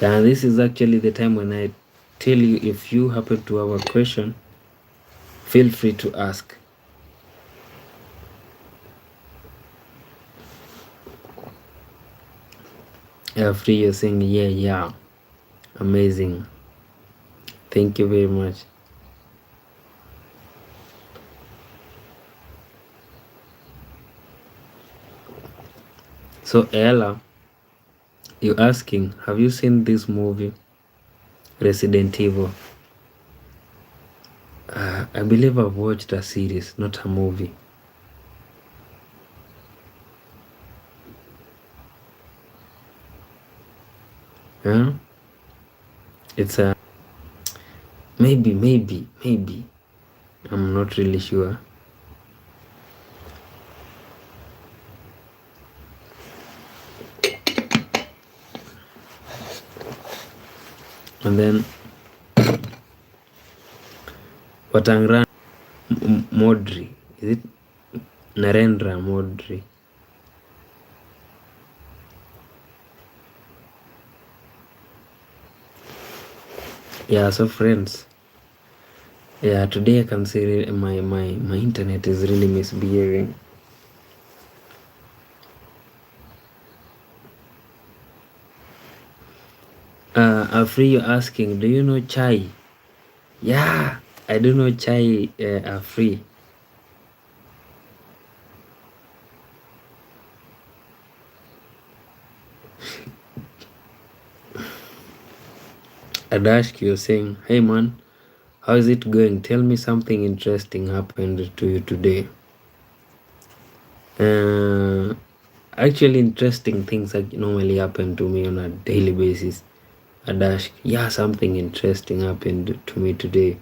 And this is actually the time when I tell you, if you happen to have a question, feel free to ask. Free, you're saying yeah, amazing. Thank you very much. So Ella, you're asking, have you seen this movie, Resident Evil? I believe I've watched a series, not a movie. Huh? It's a maybe. I'm not really sure. And then Watangran Modri. Is it Narendra Modri? Yeah, so friends. Yeah, today I can say my internet is really misbehaving. Afri, you're asking, do you know chai? Yeah, I do know chai, Afri. Adashk, you're saying, hey man, how is it going? Tell me something interesting happened to you today. Actually, interesting things that normally happen to me on a daily basis. Adash, yeah, something interesting happened to me today.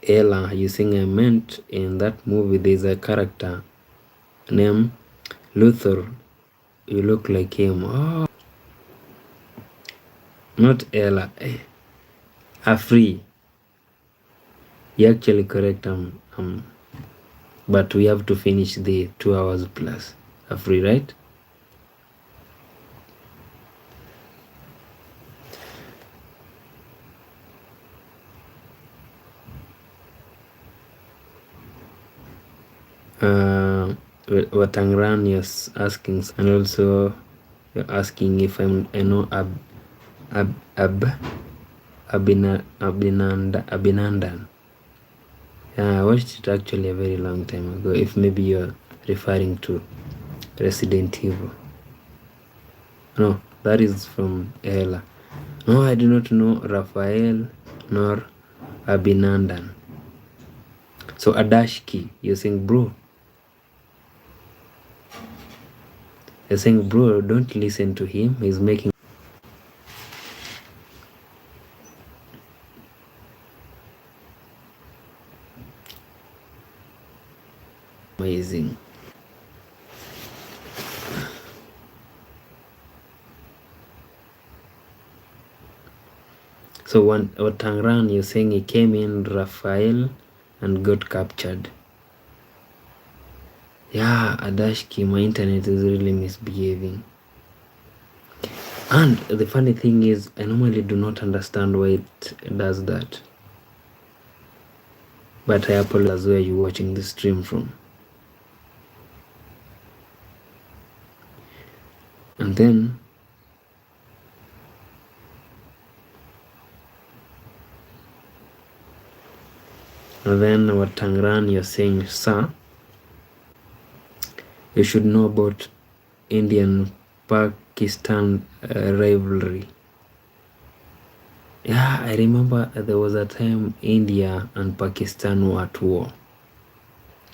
Ella, you think I meant in that movie there's a character named Luther. You look like him. Oh, not Ella. Afri. You're actually correct. But we have to finish the 2 hours plus. Afri, right? Watangran is asking, and also you're asking if I know Abinandan. Yeah, I watched it actually a very long time ago. If maybe you're referring to Resident Evil. No, that is from Ella. No, I do not know Raphael nor Abinandan. So Adashki, you're saying, bro. You're saying, bro, don't listen to him. He's making amazing. So Watangran, you're saying he came in Raphael and got captured. Yeah, Adashki, my internet is really misbehaving. And the funny thing is, I normally do not understand why it does that. But I apologize where you're watching the stream from. And then Watangran, you're saying, sir, you should know about Indian-Pakistan rivalry. Yeah, I remember there was a time India and Pakistan were at war.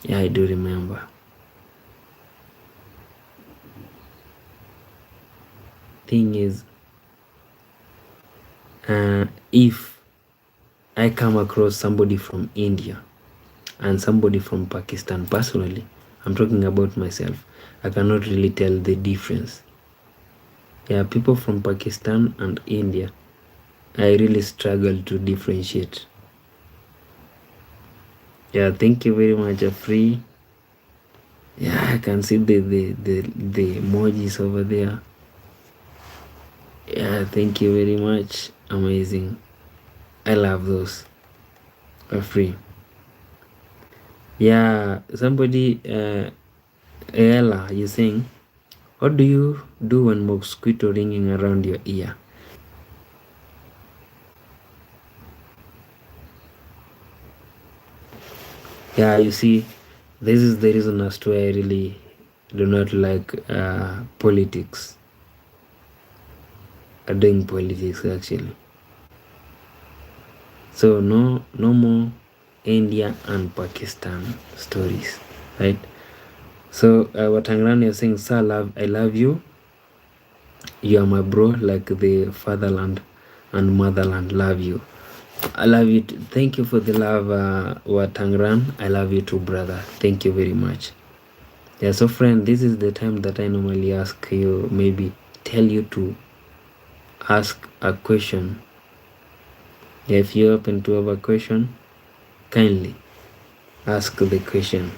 Yeah, I do remember. Thing is, if I come across somebody from India and somebody from Pakistan, personally, I'm talking about myself, I cannot really tell the difference. Yeah, people from Pakistan and India, I really struggle to differentiate. Yeah, thank you very much, Afri. Yeah, I can see the emojis over there. Yeah, thank you very much. Amazing. I love those. Afri. Yeah, somebody, Ella, you saying, what do you do when mosquito ringing around your ear? Yeah, you see, this is the reason as to why I really do not like politics. Doing politics actually. So no more India and Pakistan stories, right? So Watangran is saying, sir, I love you. You are my bro, like the fatherland and motherland. Love you. I love you too. Thank you for the love, Watangran. I love you too, brother. Thank you very much. Yeah, so friend, this is the time that I normally ask you, maybe tell you to ask a question. If you open to have a question, kindly ask the question.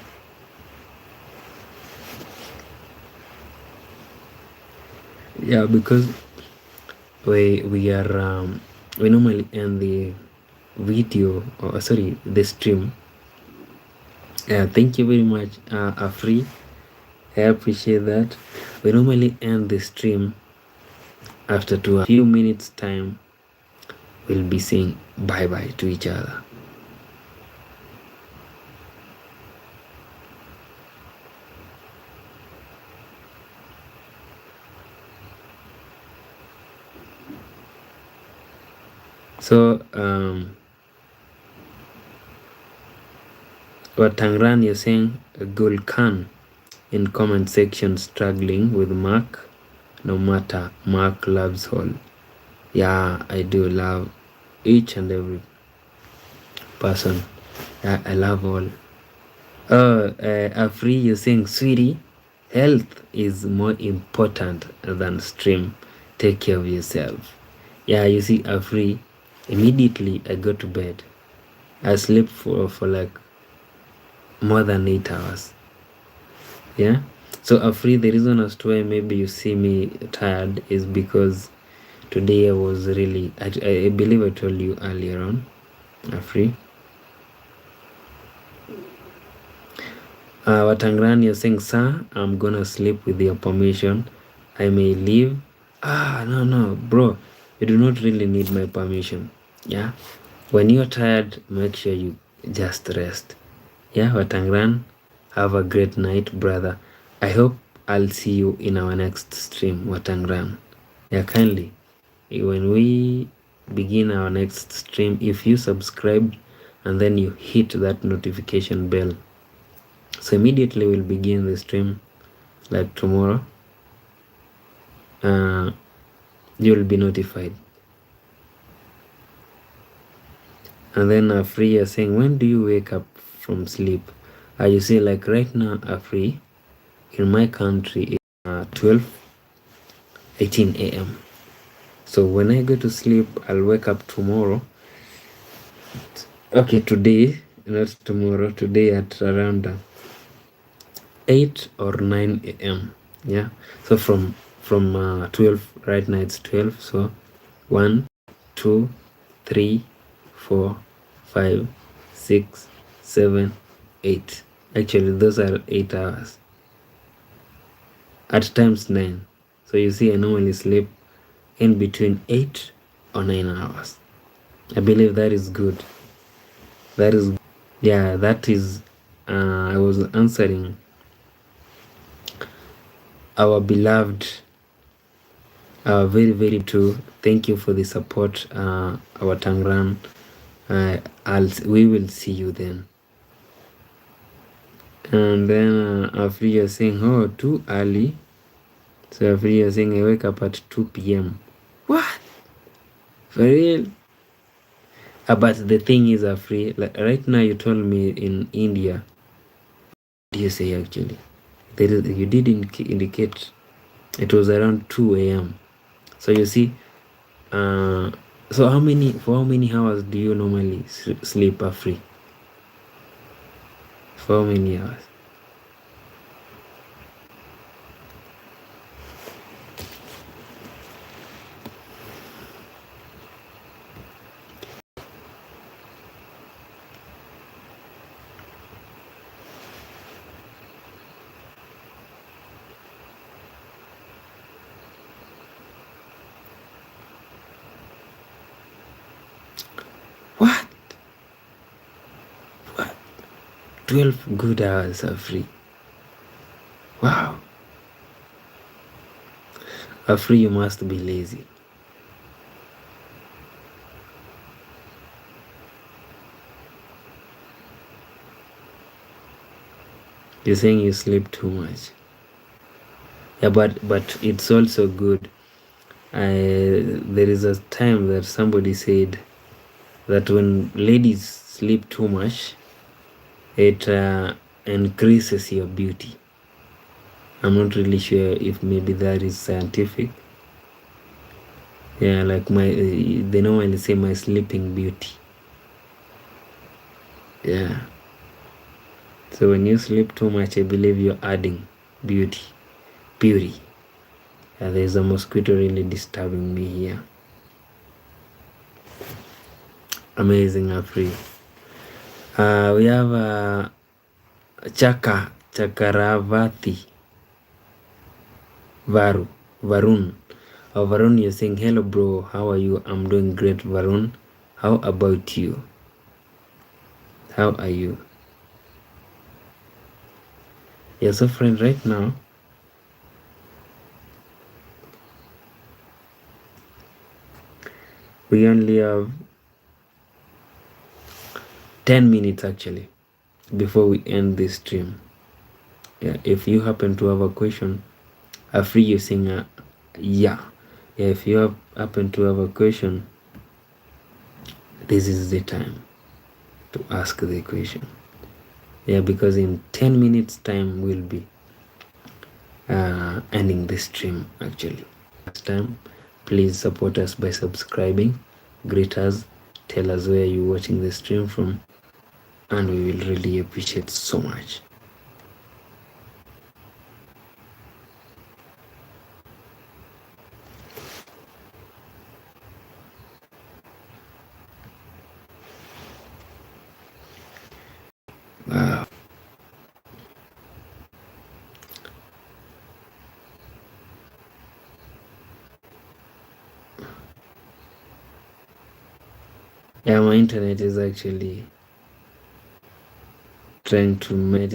Yeah, because we are we normally end the video, or sorry, the stream. Thank you very much, Afri. I appreciate that. We normally end the stream after a few minutes time we'll be saying bye-bye to each other. So, Watangran, you're saying Gulkan in comment section, struggling with Mark, no matter Mark loves all. Yeah, I do love each and every person. Yeah, I love all. Oh, Afri, you're saying, sweetie, health is more important than stream. Take care of yourself. Yeah, you see, Afri, immediately I go to bed. I sleep for like more than 8 hours. Yeah. So Afri, the reason as to why maybe you see me tired is because today I was really, I believe I told you earlier on, Afri. Watangran, you're saying, sir, I'm gonna sleep with your permission. I may leave. No, bro. You do not really need my permission. Yeah. When you're tired, make sure you just rest. Yeah, Watangran, have a great night, brother. I hope I'll see you in our next stream, Watangran. Yeah, kindly. When we begin our next stream, if you subscribe and then you hit that notification bell, so immediately we'll begin the stream like tomorrow. You'll be notified. And then Afri is saying, when do you wake up from sleep? You see, like right now, Afri, in my country, it's 18 a.m. So when I go to sleep, I'll wake up tomorrow. Okay, today, not tomorrow, today at around 8 or 9 a.m. Yeah. So from 12, right now it's 12. So 1, 2, 3, 4, 5, 6, 7, 8. Actually, those are 8 hours. At times 9. So you see, I normally sleep in between 8 or 9 hours. I believe that is good. That is, yeah, that is, I was answering our beloved, very, very true. Thank you for the support, our Tangran. We will see you then. And then Afri is saying, oh, too early. So Afri is saying, I wake up at 2 p.m. What? For real? But the thing is, Afri, like right now you told me in India. What do you say actually? You did indicate it was around 2 a.m. So you see, so for how many hours do you normally sleep, Afri? For how many hours? What? 12 good hours are free. Wow. Afri, you must be lazy. You're saying you sleep too much. Yeah, but it's also good. There is a time that somebody said that when ladies sleep too much, it increases your beauty. I'm not really sure if maybe that is scientific. Yeah, like they normally say my sleeping beauty. Yeah. So when you sleep too much, I believe you're adding beauty. Yeah, there's a mosquito really disturbing me here. Amazing, Afri. We have Chakaravati Varun. Varun, you're saying, hello bro, how are you? I'm doing great, Varun. How about you? How are you? Yeah, so friend, right now, we only have 10 minutes actually before we end this stream. Yeah, if you happen to have a question, free you saying yeah. If you happen to have a question, this is the time to ask the question. Yeah, because in 10 minutes time we'll be ending the stream actually. Next time, please support us by subscribing, greet us, tell us where you're watching the stream from, and we will really appreciate so much. Wow. Yeah, my internet is actually trying to mess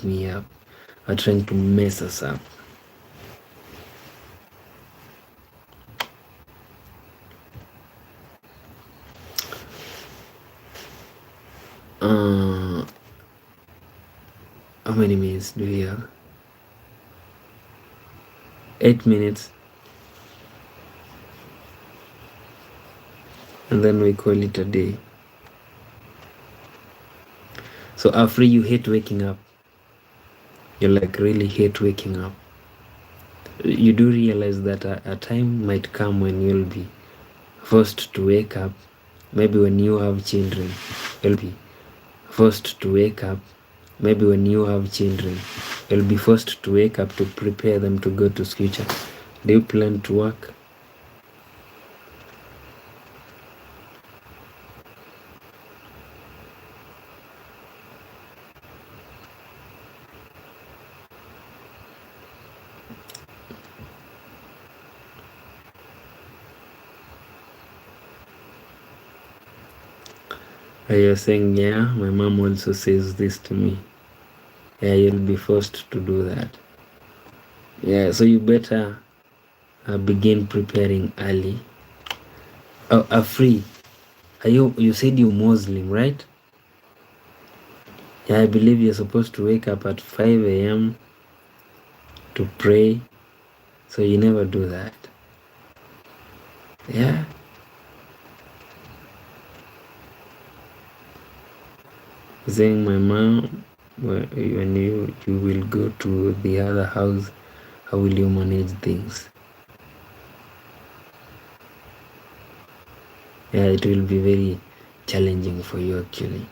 me up, or trying to mess us up. How many minutes do we have? 8 minutes, and then we call it a day. So after you hate waking up, you like really hate waking up. You do realize that a time might come when you'll be forced to wake up. Maybe when you have children, you'll be forced to wake up. Maybe when you have children, you'll be forced to wake up to prepare them to go to school. Do you plan to work? Are you saying, yeah, my mom also says this to me. Yeah, you'll be forced to do that. Yeah, so you better begin preparing early. Oh, free. You said you're Muslim, right? Yeah, I believe you're supposed to wake up at 5 a.m. to pray. So you never do that. Yeah. Saying my mom, when you will go to the other house, how will you manage things? Yeah, it will be very challenging for you actually.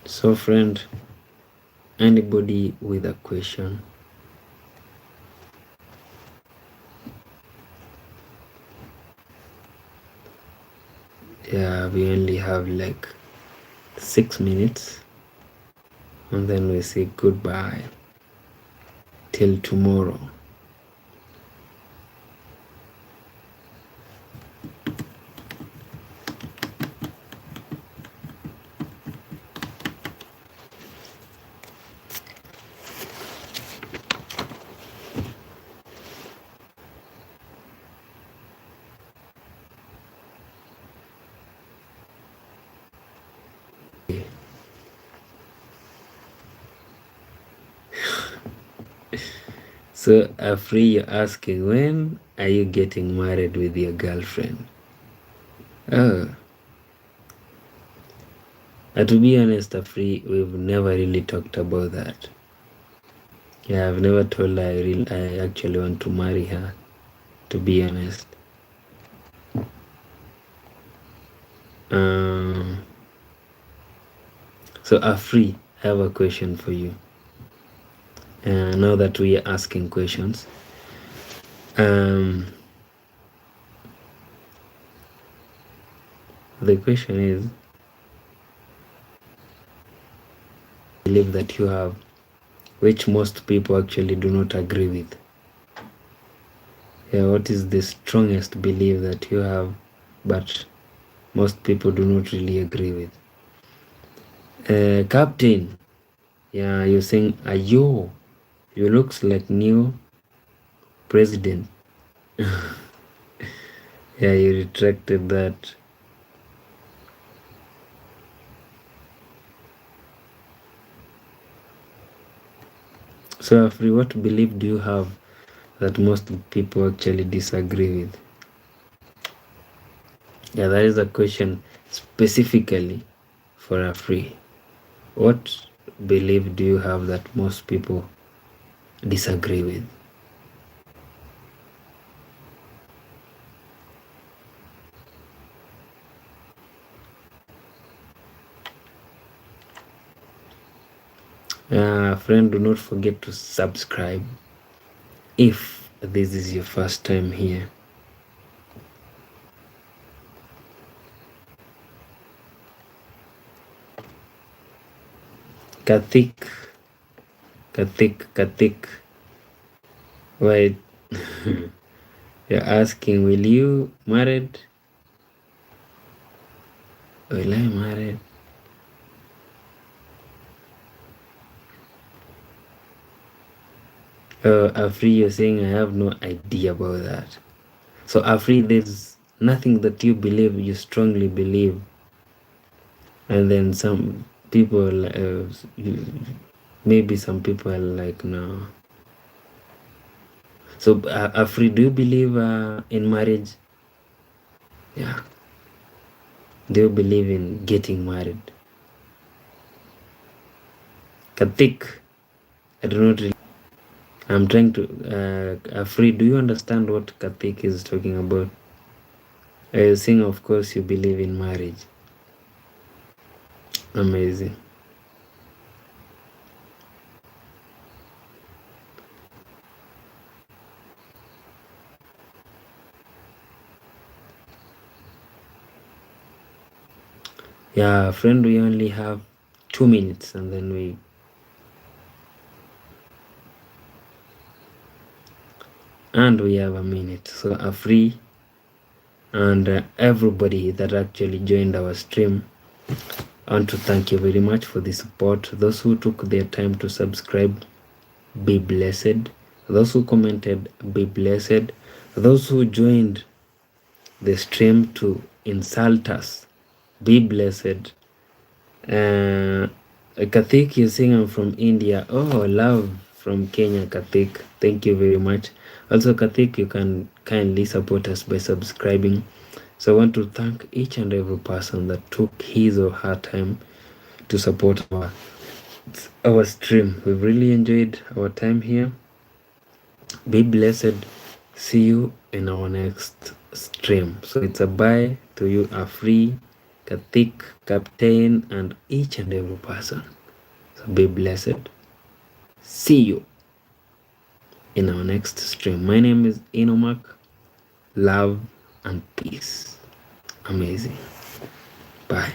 So friend, anybody with a question? Yeah, we only have like 6 minutes, and then we say goodbye till tomorrow. So, Afri, you're asking, when are you getting married with your girlfriend? Oh, to be honest, Afri, we've never really talked about that. Yeah, I've never told her I actually want to marry her, to be honest. So, Afri, I have a question for you. Now that we are asking questions, The question is, believe that you have, which most people actually do not agree with. Yeah, what is the strongest belief that you have, but most people do not really agree with? Captain, yeah, you're saying, ayo, you looks like new president. Yeah, you retracted that. So, Afri, what belief do you have that most people actually disagree with? Yeah, that is a question specifically for Afri. What belief do you have that most people disagree with? Friend, do not forget to subscribe if this is your first time here. Katik. Wait. You're asking, will you married? Will I married? Afri, you're saying I have no idea about that. So Afri, there's nothing that you believe, you strongly believe, and then some people, maybe some people are like, no. So Afri, do you believe in marriage? Yeah. Do you believe in getting married? Katik, I do not really. I'm trying to. Afri, do you understand what Katik is talking about? I think, of course, you believe in marriage. Amazing. Yeah, friend, we only have 2 minutes and then we have a minute. So Afri and everybody that actually joined our stream, I want to thank you very much for the support. Those who took their time to subscribe, be blessed. Those who commented, be blessed. Those who joined the stream to insult us, be blessed. Kathik, you're saying I'm from India. Oh, love from Kenya, Kathik. Thank you very much. Also, Kathik, you can kindly support us by subscribing. So I want to thank each and every person that took his or her time to support our stream. We've really enjoyed our time here. Be blessed. See you in our next stream. So it's a bye to you, Afri, Katik, Captain, and each and every person. So be blessed. See you in our next stream. My name is Inomak. Love and peace. Amazing. Bye.